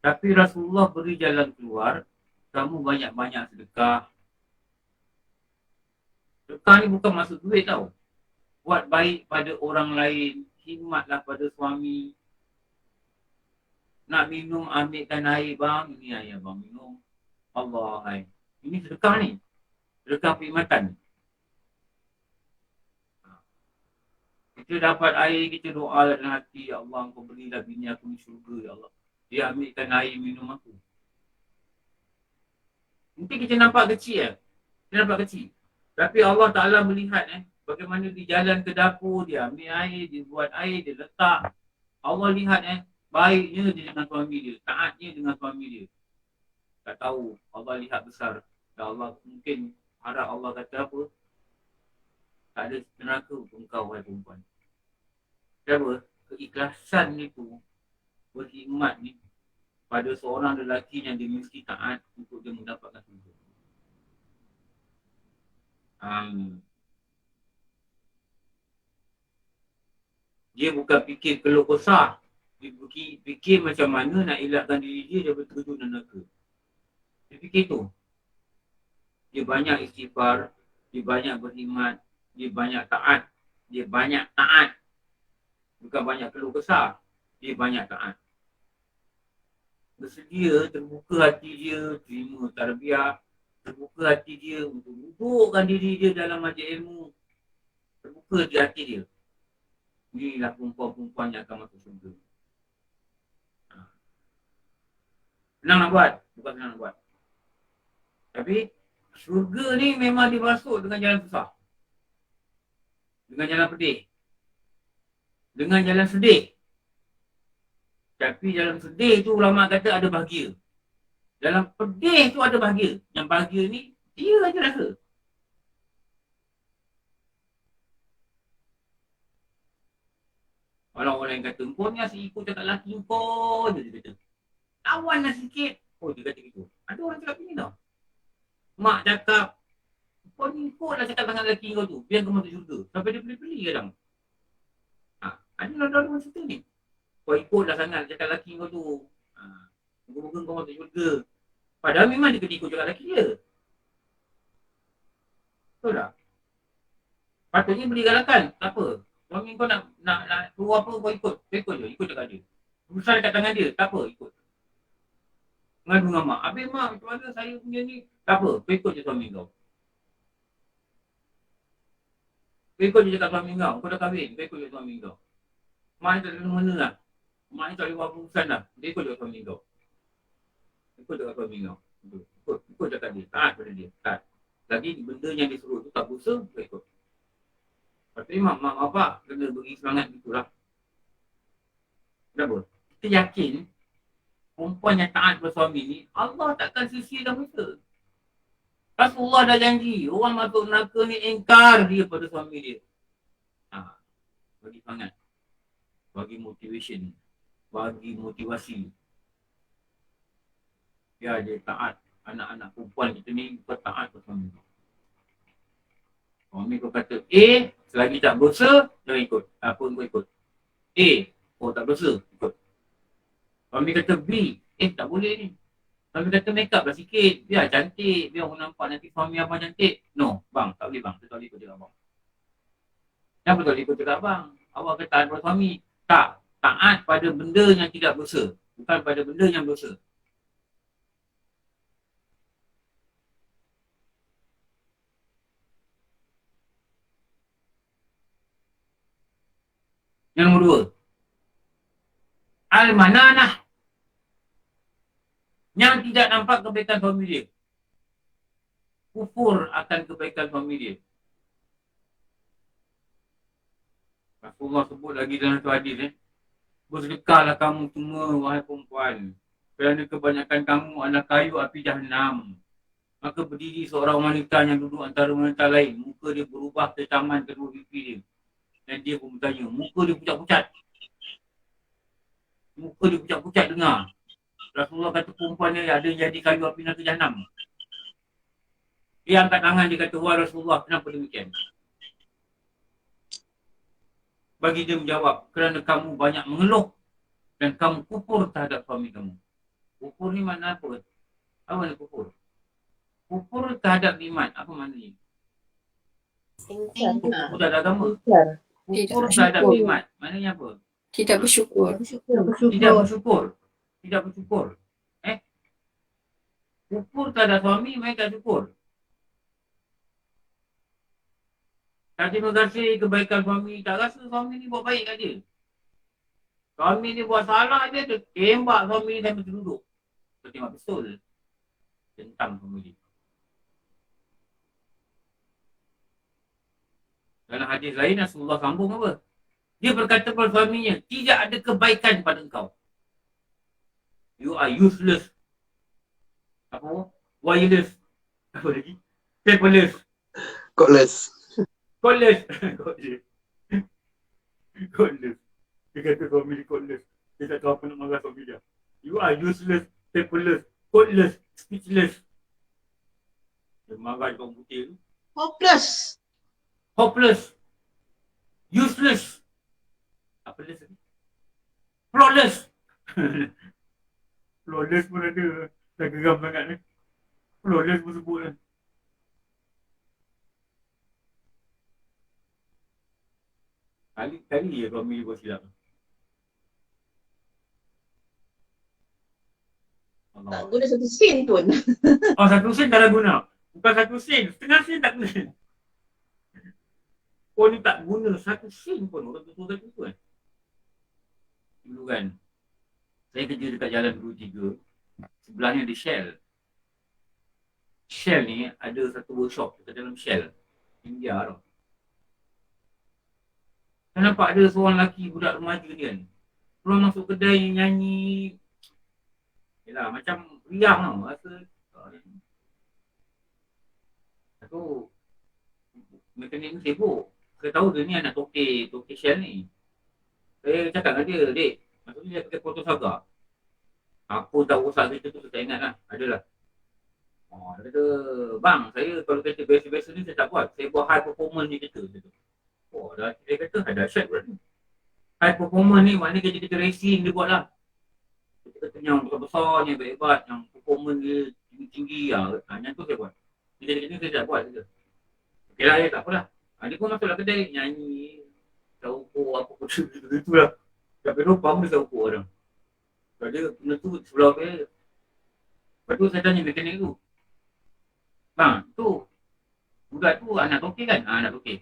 Tapi Rasulullah beri jalan keluar, kamu banyak-banyak sedekah. Sedekah ni bukan maksud duit tau. Buat baik pada orang lain, khidmatlah pada suami. Nak minum, ambilkan air bang, ini air bang minum. Allah hai. Ini sedekah ni. Sedekah perkhidmatan. Kita dapat air, kita doa dalam hati. Ya Allah, engkau berilah bini aku di syurga, ya Allah. Dia ambilkan air minum aku. Mungkin kita nampak kecil Kita nampak kecil. Tapi Allah Ta'ala melihat bagaimana dia jalan ke dapur, dia ambil air, dia buat air, dia letak. Allah lihat baiknya dia dengan suami dia, taatnya dengan suami dia. Tak tahu, Allah lihat besar. Dan Allah mungkin harap Allah kata apa? Tak ada neraka untuk engkau, wahai perempuan. Kenapa? Keikhlasan itu, berkhidmat ni, pada seorang lelaki yang dia mesti taat untuk dia mendapatkan syurga. Dia bukan fikir keluh kesah. Dia fikir macam mana nak elakkan diri dia daripada terjun neraka. Dia fikir tu. Dia banyak istighfar, dia banyak berkhidmat, dia banyak taat. Dia banyak taat. Bukan banyak keluh kesah. Dia banyak taat. Bersedia, terbuka hati dia, terima tarbiyah, terbuka hati dia untuk dudukkan diri dia dalam majlis ilmu. Terbuka di hati dia. Inilah perempuan-perempuan yang akan masuk syurga. Senang nak buat, bukan senang nak buat. Tapi syurga ni memang dimasuk dengan jalan susah. Dengan jalan pedih. Dengan jalan sedih. Tapi dalam sedih tu ulama kata ada bahagia. Dalam pedih tu ada bahagia. Yang bahagia ni dia aja rasa. Orang-orang yang kata, kau ni asyik ikut cakap lelaki kau je, dia kata. Lawan lah sikit. Oh, dia kata gitu. Ada orang cakap begini tau. Mak cakap, kau ni ikutlah cakap tangan lelaki kau tu. Biar kau masuk syurga. Sampai dia beli-beli kadang. Ada orang-orang cerita ni. Kau ikutlah sangat cakap lelaki kau tu. Moga-moga kau masuk syurga. Padahal memang dia kena ikut cakap lelaki dia. Betul tak? Patutnya beli galakan. Tak apa. Suami kau nak keluar apa kau ikut. Kau ikut je. Ikut cakap dia. Berusaha dekat tangan dia. Tak apa. Ikut. Mengadu dengan mak. Habis mak, macam mana saya punya ni? Tak apa. Kau ikut je suami kau. Kau ikut je cakap suami kau. Kau dah kahwin. Kau ikut je suami kau. Mak ni tak ada mana lah. Mak ni tak boleh buat urusan lah. Dia ikut je suami kau. Ikut cakap suami kau. Ikut cakap dia. Taat pada dia. Taat. Lagi benda yang dia suruh tu tak berusaha, kau ikut. Tapi mak bapak kena beri semangat gitulah. Kenapa? Kita yakin perempuan yang taat pada suami ni, Allah takkan sisihkan mereka. Rasulullah dah janji, orang masuk neraka ni engkar dia pada suami dia. Bagi semangat. Bagi motivation. Bagi motivasi. Ya, dia taat. Anak-anak perempuan kita ni bukan taat pada suami. Suami kau kata A, selagi tak berdosa, jangan ikut. Apa kau ikut? A, oh tak berdosa, ikut. Suami kata B, tak boleh ni. Suami kata make up lah sikit, biar cantik, biar orang nampak nanti suami abang cantik. No, bang, tak boleh bang, kita boleh ikut cakap abang. Kenapa tak boleh ikut cakap abang? Awak kata taat pada suami. Tak, taat pada benda yang tidak berdosa. Bukan pada benda yang berdosa. Yang nombor 2. Al-mananah. Yang tidak nampak kebaikan suami dia. Kufur akan kebaikan suami dia. Rasulullah sebut lagi dalam satu hadis. Bersedekahlah kamu semua, wahai perempuan. Kerana kebanyakan kamu adalah kayu api Jahannam. Maka berdiri seorang wanita yang duduk antara wanita lain. Muka dia berubah ke taman kedua pipi dia. Dan dia pun bertanya, muka dia pucat-pucat. Muka dia pucat-pucat dengar. Rasulullah kata perempuan ni ada jadi kayu api neraka Jahannam. Dia angkat tangan, dia kata, wahai Rasulullah, kenapa demikian? Bagi dia menjawab, kerana kamu banyak mengeluh dan kamu kufur terhadap suami kamu. Kufur ni makna apa? Apa makna kufur? Kufur terhadap nikmat, apa maknanya? Kufur terhadap agama. Kufur terhadap nikmat, maknanya apa? Tidak bersyukur. Tidak bersyukur. Tidak bersyukur. Kufur terhadap suami, mereka syukur. Tak terima kasih kebaikan suami, tak rasa suami ni buat baik kat dia. Suami ni buat salah dia tembak suami ni sampai terduduk. Dia tembak pistol. Tentang suami dia. Dalam hadis lain, Rasulullah sambung apa? Dia berkata kepada suaminya, tidak ada kebaikan pada engkau. You are useless. Apa? Wireless. Apa lagi? Paperless. Godless. Godless. Godless. Dia kata suami dia godless. Dia tak tahu apa nak marah suami dia. You are useless, paperless, godless, speechless. Dia marah di orang putih tu. Hopeless. Hopeless. Useless. Apa less tadi? Flawless. Flawless pun ada. Dah geram sangat ni. Flawless pun sebut kan. Kali-kali je suami dia buat silap. Tak Allah. guna satu sen pun. Oh, 1 sen tak ada guna. Bukan 1 sen. Setengah sen tak guna. Oh, ni tak guna 1 sen pun. Orang betul kata tu kan. Dulu kan. Saya kerja dekat Jalan 23. Sebelahnya ada Shell. Shell ni ada satu workshop dekat dalam Shell. India tau. Saya nampak ada seorang lelaki budak remaja ni kan. Keluar masuk kedai nyanyi. Yelah macam riang tau. Rasa tu mekanik ni sibuk. Saya tahu dia ni anak toke Shell ni. Saya cakap dengan dia, dek. Maksudnya dia pakai foto saga. Aku tahu usah kereta tu saya ingat lah. Adalah. Oh, dia kata, bang, saya kalau kereta biasa-biasa ni saya tak buat. Saya buat high performance ni kereta. Oh, dia kata, ada dahsyat berarti. High performance ni maknanya kereta-kereta racing dia buat lah. Kereta yang besar-besar ni, hebat-hebat, yang performance dia tinggi-tinggi lah. Yang tu saya buat. Kereta-kereta ni saya tak buat. Okey lah, tak apalah. Dia pun masuklah kedai, nyanyi. Saukur, apa pun tu lah. Sampai lupa dia saukur orang. Kalau dia benda tu sebelah saya. Lepas tu saya tanya mekanik tu. Bang, tu budak tu anak toke kan? Anak toke.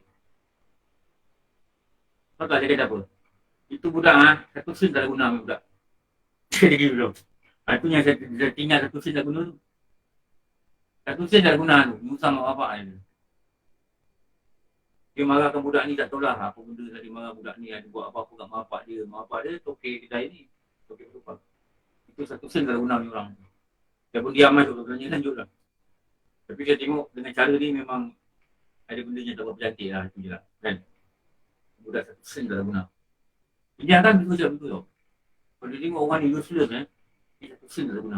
Tahu tak dia kata apa? Itu budak 1 sen tak ada guna ambil budak. Dia kata dulu. Itu yang saya tinggal 1 sen tak guna tu. 1 sen tak guna tu. Nyusah mak bapak dia. Dia marahkan budak ni tak tahulah apa benda tadi marah budak ni ada buat apa-apa kat mak bapak dia. Mak bapak dia toke kedai ni. Toke penumpang. Itu 1 sen tak ada guna ni orang. Dia pun diam aja tanya lanjut lah. Tapi saya tengok dengan cara ni memang ada benda yang tak berapa cantik lah. Itu je lah. Kan? Budak 1 sen tak ada guna. Dia kan betul macam tu tau. Kalau dia tengok orang ni useless dia 1 sen tak ada guna.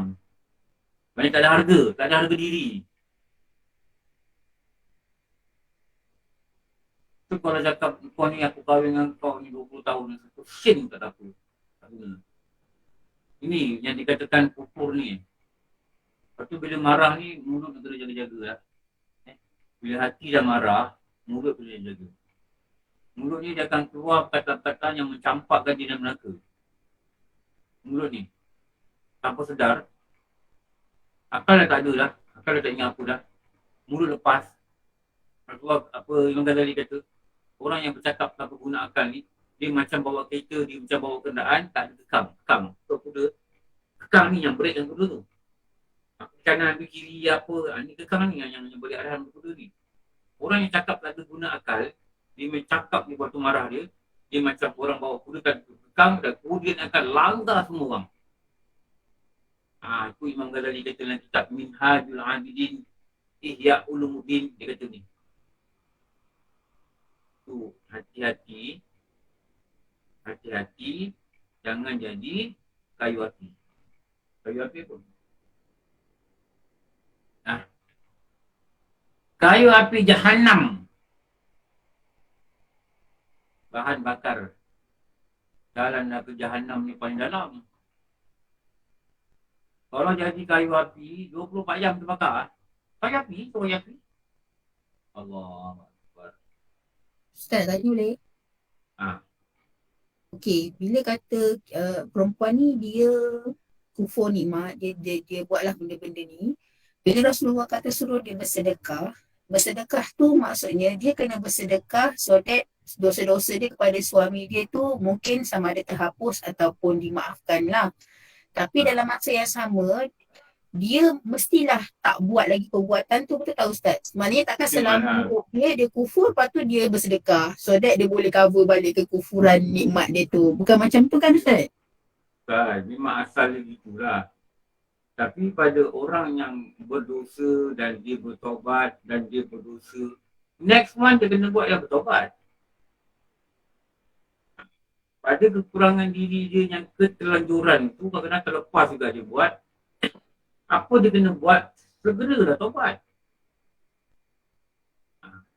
Maksudnya tak ada harga. Tak ada harga diri. Tu kalau cakap kau ni aku kahwin dengan kau ni 20 tahun 1 sen tak ada apa. Tak guna. Ini yang dikatakan kufur ni. Lepas tu bila marah ni, mulut nak kena jaga-jaga lah. Bila hati dah marah, mulut kena jaga. Mulut ni dia akan keluar kata-kata yang mencampakkan dia dalam neraka. Mulut ni. Tanpa sedar. Akal dah tak ada dah. Akal dah tak ingat apa dah. Mulut lepas. Keluar apa Imam Ghazali kata. Orang yang bercakap tanpa guna akal ni, dia macam bawa kereta, dia macam bawa kenderaan, tak ada kekang. Kekang. Kuda. Kekang ni yang break yang kuda tu. Kanan ke kiri apa, ni kekang ni yang boleh arahan kuda ni. Orang yang cakap tak ada guna akal, dia mencakap ni waktu marah dia, dia macam orang bawa kuda kan kekang dan kemudian akan langgar semua orang. Itu Imam Ghazali kata dalam kitab Minhajul Abidin Ihya Ulumuddin, dia kata ni. Tu hati-hati jangan jadi kayu api. Kayu api pun. Kayu api Jahannam. Bahan bakar. Jalan ke Jahannam ni paling dalam. Kalau jadi kayu api, 24 jam terbakar. Kayu api. Allah. Ustaz tanya boleh? Okey, bila kata perempuan ni dia kufur nikmat, dia buatlah benda-benda ni. Bila Rasulullah kata suruh dia bersedekah tu maksudnya dia kena bersedekah so that dosa-dosa dia kepada suami dia tu mungkin sama ada terhapus ataupun dimaafkan lah. Tapi dalam masa yang sama, dia mestilah tak buat lagi perbuatan tu, betul tak Ustaz? Maknanya takkan selama hidup dia kufur, lepas tu dia bersedekah so that dia boleh cover balik kekufuran nikmat dia tu. Bukan macam tu kan Ustaz? Bukan, memang asal dia gitulah. Tapi pada orang yang berdosa dan dia bertobat dan dia berdosa, next one dia kena buat yang bertobat. Pada kekurangan diri dia yang keterlanjuran tu, kadang-kadang terlepas juga dia buat. Apa dia kena buat? Segeralah tobat.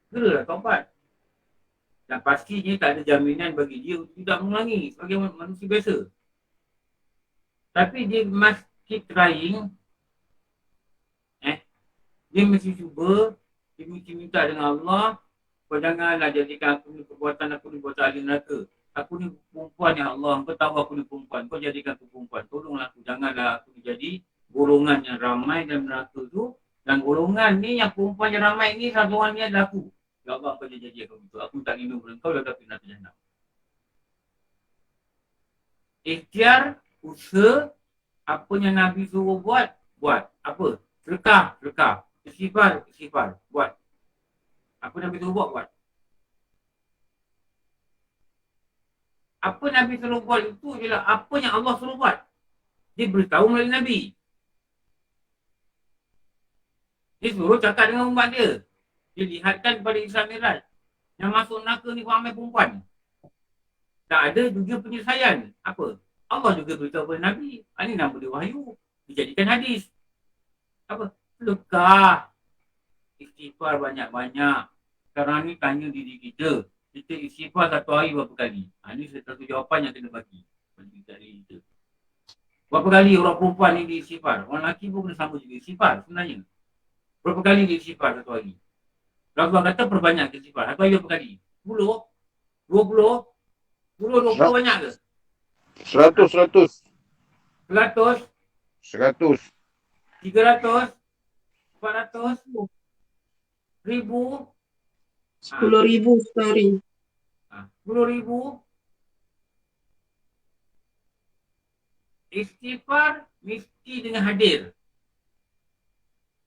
Segeralah tobat. Dan pastinya tak ada jaminan bagi dia untuk tidak mengulangi sebagai manusia biasa. Tapi dia must keep trying. Dia mesti cuba, dia mesti minta dengan Allah, kau janganlah jadikan aku ni perbuatan aku ni buat ahli neraka. Aku ni perempuan ya Allah, kau tahu aku ni perempuan, kau jadikan aku perempuan. Tolonglah aku, janganlah aku jadi golongan yang ramai dalam neraka tu. Dan golongan ni yang perempuan yang ramai ni, satu orang ni adalah aku. Ya Allah, kau jadi aku betul. Aku tak lindung pada kau, dah tak pindah ke jannah. Ikhtiar, usaha, apa yang Nabi suruh buat, buat. Apa? Sedekah. Istighfar, buat. Apa Nabi suruh buat. Apa Nabi suruh buat itu ialah apa yang Allah suruh buat. Dia beritahu melalui Nabi. Dia suruh cakap dengan umat dia. Dia lihatkan kepada Isra Miraj. Yang masuk neraka ni ramai perempuan. Tak ada juga penyelesaian. Apa? Allah juga beritahu kepada Nabi. Ini nama dia wahyu. Dijadikan hadis. Apa? Sedekah. Istighfar banyak-banyak. Sekarang ni tanya diri kita. Kita istighfar satu hari berapa kali? Ini satu jawapan yang kena bagi. Bagi diri kita. Berapa kali orang perempuan ni diistighfar? Orang lelaki pun kena sama juga istighfar sebenarnya. Berapa kali diistighfar satu hari? Rasulullah kata perbanyak istighfar. Satu hari berapa kali? 10? 20? 10, 20 banyak ke? 100. 100? 100. 300? 400? 1000? 10,000 story. 10,000? Istighfar mesti dengan hadir.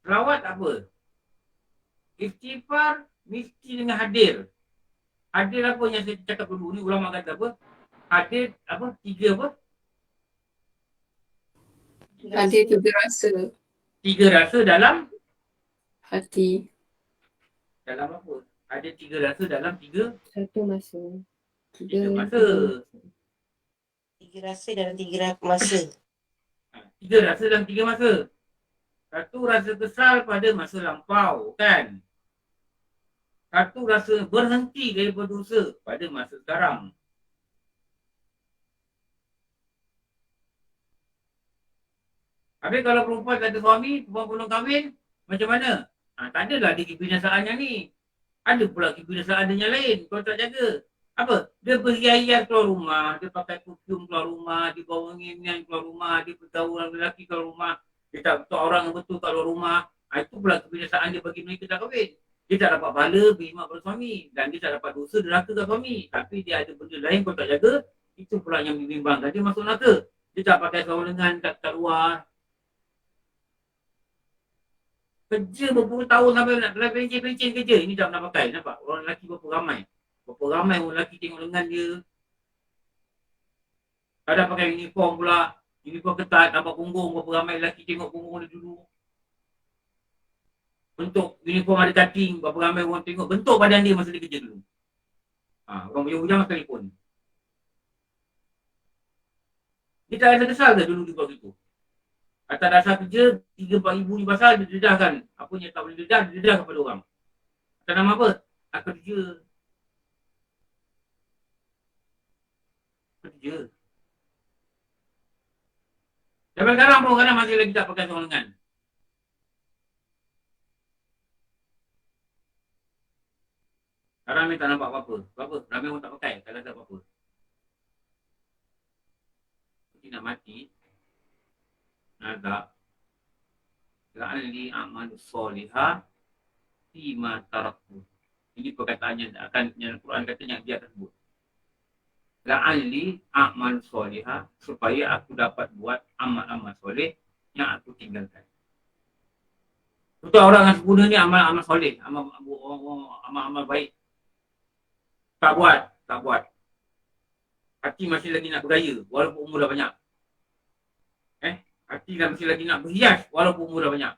Selawat apa? Istighfar mesti dengan hadir. Hadir apa yang saya cakap dulu ni, ulama kata apa? Hadir apa? 3 apa? Ada 3 rasa 3 rasa dalam hati. dalam apa? Ada 3 rasa dalam 3 Satu masa. 3 masa. 3 rasa dalam 3 masa. 3 rasa dalam 3 masa. Satu rasa kesal pada masa lampau, kan? Satu rasa berhenti dari berdosa pada masa sekarang. Habis kalau perempuan tak ada suami, perempuan belum kahwin, macam mana? Tak adalah dia kebinasaan yang ni. Ada pula kebinasaan dia yang lain, kalau tak jaga. Apa? Dia berhias-hias keluar rumah, dia pakai perfume keluar rumah, dia bawa wangian keluar rumah, dia bergaul dengan lelaki keluar rumah, dia tak betul orang yang betul keluar rumah. Itu pula kebinasaan dia bagi mereka tak kahwin. Dia tak dapat pahala berkhidmat pada suami dan dia tak dapat dosa derhaka kat suami. Tapi dia ada benda lain kalau tak jaga, itu pula yang membimbangkan dia masuk neraka. Dia tak pakai sarung lengan kat luar. Kerja berpuluh tahun sampai nak pencin kerja. Ini tak nak pakai. Nampak? Orang lelaki berapa ramai. Berapa ramai orang lelaki tengok lengan dia. Kadang pakai uniform pula. Uniform ketat, nampak punggung. Berapa ramai lelaki tengok punggung dia dulu. Bentuk uniform ada cutting. Berapa ramai orang tengok bentuk badan dia masa dia kerja dulu. Orang hujung-hujung sekalipun. Dia tak rasa kesal ke dulu di buat itu? Atas dasar kerja, 3-4 ribu ni pasal dia dedahkan. Apa yang tak boleh dedah, dia dedah kepada orang. Atas nama apa? Kerja. Sampai sekarang pun kadang masih lagi tak pakai sarung lengan. Ramai tak nampak apa-apa. Apa? Ramai orang tak pakai, tak ada apa-apa. Dia nak mati. Ada la'alli a'malu solihah fima taraktu. Ini perkataan yang Al-Quran katanya dia tersebut. La'alli a'malu solihah, supaya aku dapat buat amal-amal soleh yang aku tinggalkan. Betul orang yang sempurna ni amal-amal soleh, amal-amal baik. Tak buat. Hati masih lagi nak bergaya walaupun umur dah banyak. Hati masih lagi nak berhias walaupun umur dah banyak.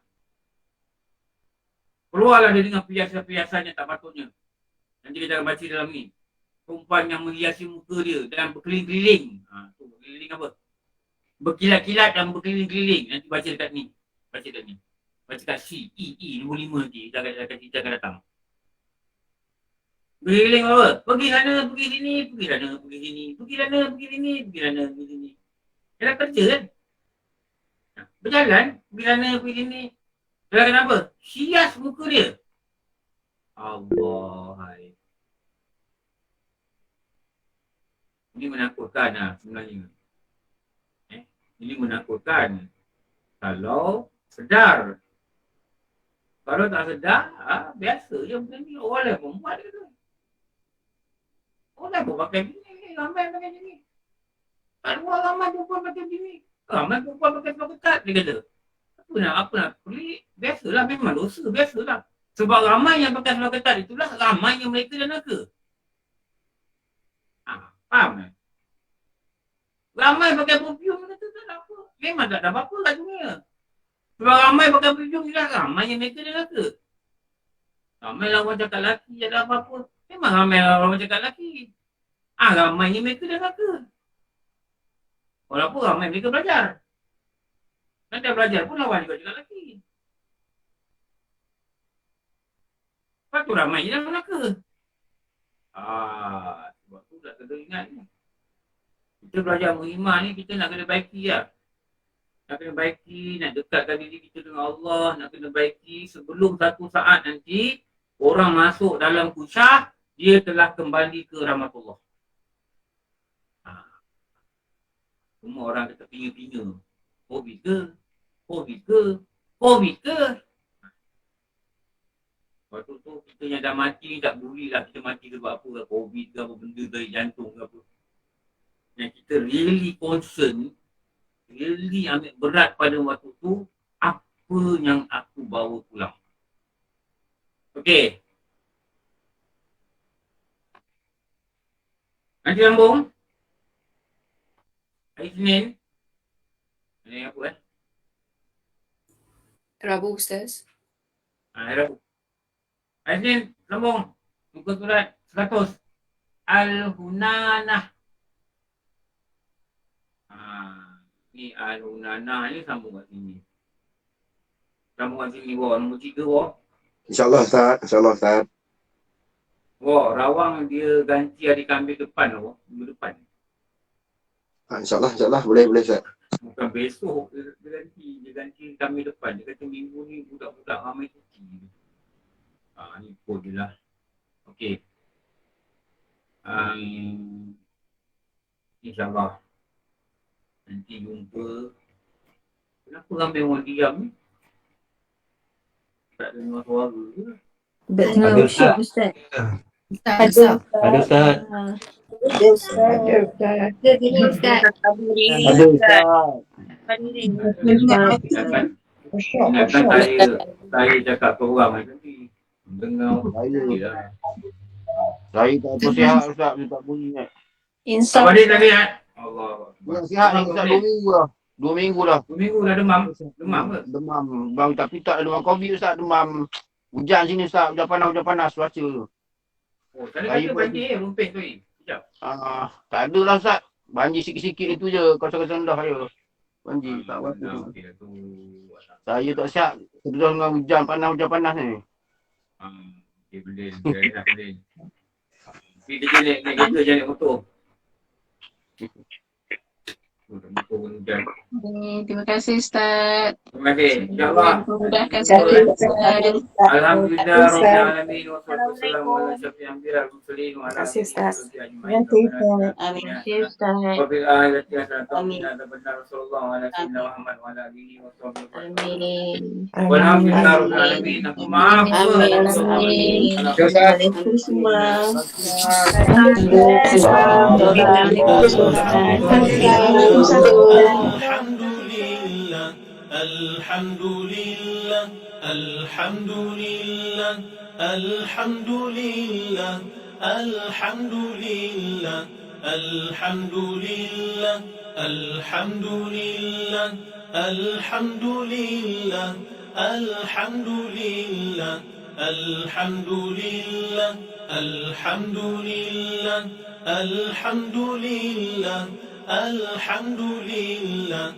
Keluarlah dia dengan perhiasan-perhiasan yang tak patutnya. Nanti kita akan baca dalam ni. Perempuan yang menghiasi muka dia dan berkeliling-keliling. Berkeliling apa? Berkilat-kilat dan berkeliling-keliling. Nanti baca dekat ni. Baca kat C, E, nombor 5 nanti. Kita akan datang. Berkeliling apa? Pergi sana, pergi sini, pergi sana, pergi sini. Pergi sana, pergi sini, pergi sana, pergi sini. Dia dah kerja kan? Berjalan, pergi sana, pergi sini. Jalan kenapa? Hias muka dia. Allah. Hai. Ini menakutkan sebenarnya. Ini menakutkan. Kalau sedar. Kalau tak sedar, biasa je benda ni. Orang lain pun buat dia tu. Orang lain pun pakai gini. Ramai pakai gini. Tak ada ramai perempuan pakai gini. Ramai perempuan pakai seluar ketat. Dia kata. Apa nak pelik. Biasalah, memang dosa. Biasalah. Sebab ramai yang pakai seluar ketat itulah ramai yang mereka dan neraka. Faham kan? Ramai pakai perfume kata tak ada apa. Memang tak ada apa-apa kat dunia. Sebab ramai pakai perfume ni lah ramai yang mereka dan neraka. Ramai lah orang cakap lelaki tak ada apa-apa. Memang ramai lah orang cakap lelaki. Ramai yang mereka dan neraka. Walaupun ramai mereka belajar. Nanti belajar pun lawan juga cakap lelaki. Lepas tu ramai je dalam neraka. Sebab tu tak teringat ni. Kita belajar beriman ni, kita nak kena baiki lah. Nak kena baiki, nak dekatkan diri kita dengan Allah, nak kena baiki sebelum satu saat nanti orang masuk dalam kusyah, dia telah kembali ke rahmatullah. Semua orang kata pinga-pinga. Covid ke? Covid ke? Covid ke? Waktu tu kita yang dah mati tak peduli lah kita mati ke sebab apa, Covid ke apa benda dari jantung ke apa. Yang kita really concern, really ambil berat pada waktu tu, apa yang aku bawa pulang. Okey. Nanti sambung. Hari Senin. Hari apa Rabu, Ustaz. Hari Rabu. Hari Senin sambung. Muka surat 100. Al-Hunanah. Ni Al-Hunanah ni sambung kat sini. Sambung kat sini, wah. Nombor 3, wah. InsyaAllah Ustaz. InsyaAllah Ustaz. Wah, rawang dia ganti hari kambing depan, wah. Minggu depan. InsyaAllah. InsyaAllah. Boleh Ustaz. Bukan besok dia ganti kambing depan. Dia kata minggu ni budak-budak ramai cuti. Ni pun je lah. Okey. InsyaAllah. Nanti jumpa. Kenapa ramai orang diam ni? Tak dengar suara ke? Ada Ustaz. Ustaz. Ustaz. Ada Ustaz. Ada Ustaz. Ada Ustaz. Ada Ustaz. Ingatkan saya cakap ke orang nanti. Dengar. Saya tak apa sihat Ustaz. Saya tak bunyi ingat. Apa dia tadi? Allah. Yang sihat ni Ustaz 2 minggu dah. 2 minggu dah. 2 minggu dah demam. Demam ke? Demam. Bang tapi tak ada demam Covid Ustaz. Demam. Hujan sini Ustaz. Hujan panas cuaca. Oh, sana kata banjir rumpin tu ni. Sekejap. Tak ada lah Ustaz. Banjir sikit-sikit itu je. Kawasan-kawasan rendah je. Banjir. Tak apa. Okey tu. Saya tak siap. Kedua dengan hujan panas ni. Okey boleh. Dah boleh. Pergi kerja naik kereta je naik motor. Motor hujan. Terima kasih, Ustaz. Terima kasih. InsyaAllah. Mudahkan sekolah, Ustaz. Alhamdulillah Rabbil Alamin. Wassalamualaikum warahmatullahi wabarakatuh. Terima kasih Ustaz. Terima kasih. Amin. Ustaz. Wabil ayati asrata Amin. min adabanna Rasulullah wa ala sayyidina Muhammad wa ala alihi wa sahbihi. Amin. Walhamdulillah Rabbil Alamin. Aku maaf. Amin. Waalaikumsalam. Alhamdulillah, alhamdulillah, alhamdulillah, alhamdulillah, alhamdulillah, alhamdulillah, alhamdulillah, alhamdulillah, alhamdulillah, alhamdulillah, alhamdulillah, alhamdulillah,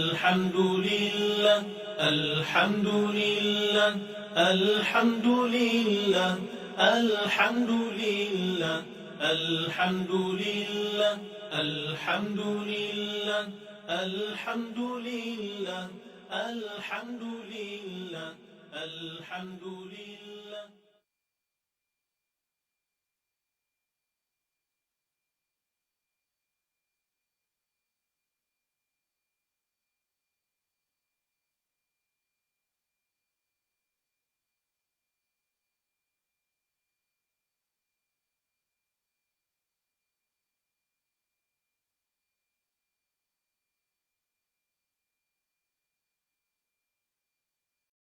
alhamdulillah, alhamdulillah, alhamdulillah, alhamdulillah, alhamdulillah, alhamdulillah, alhamdulillah. الحمد لله الحمد لله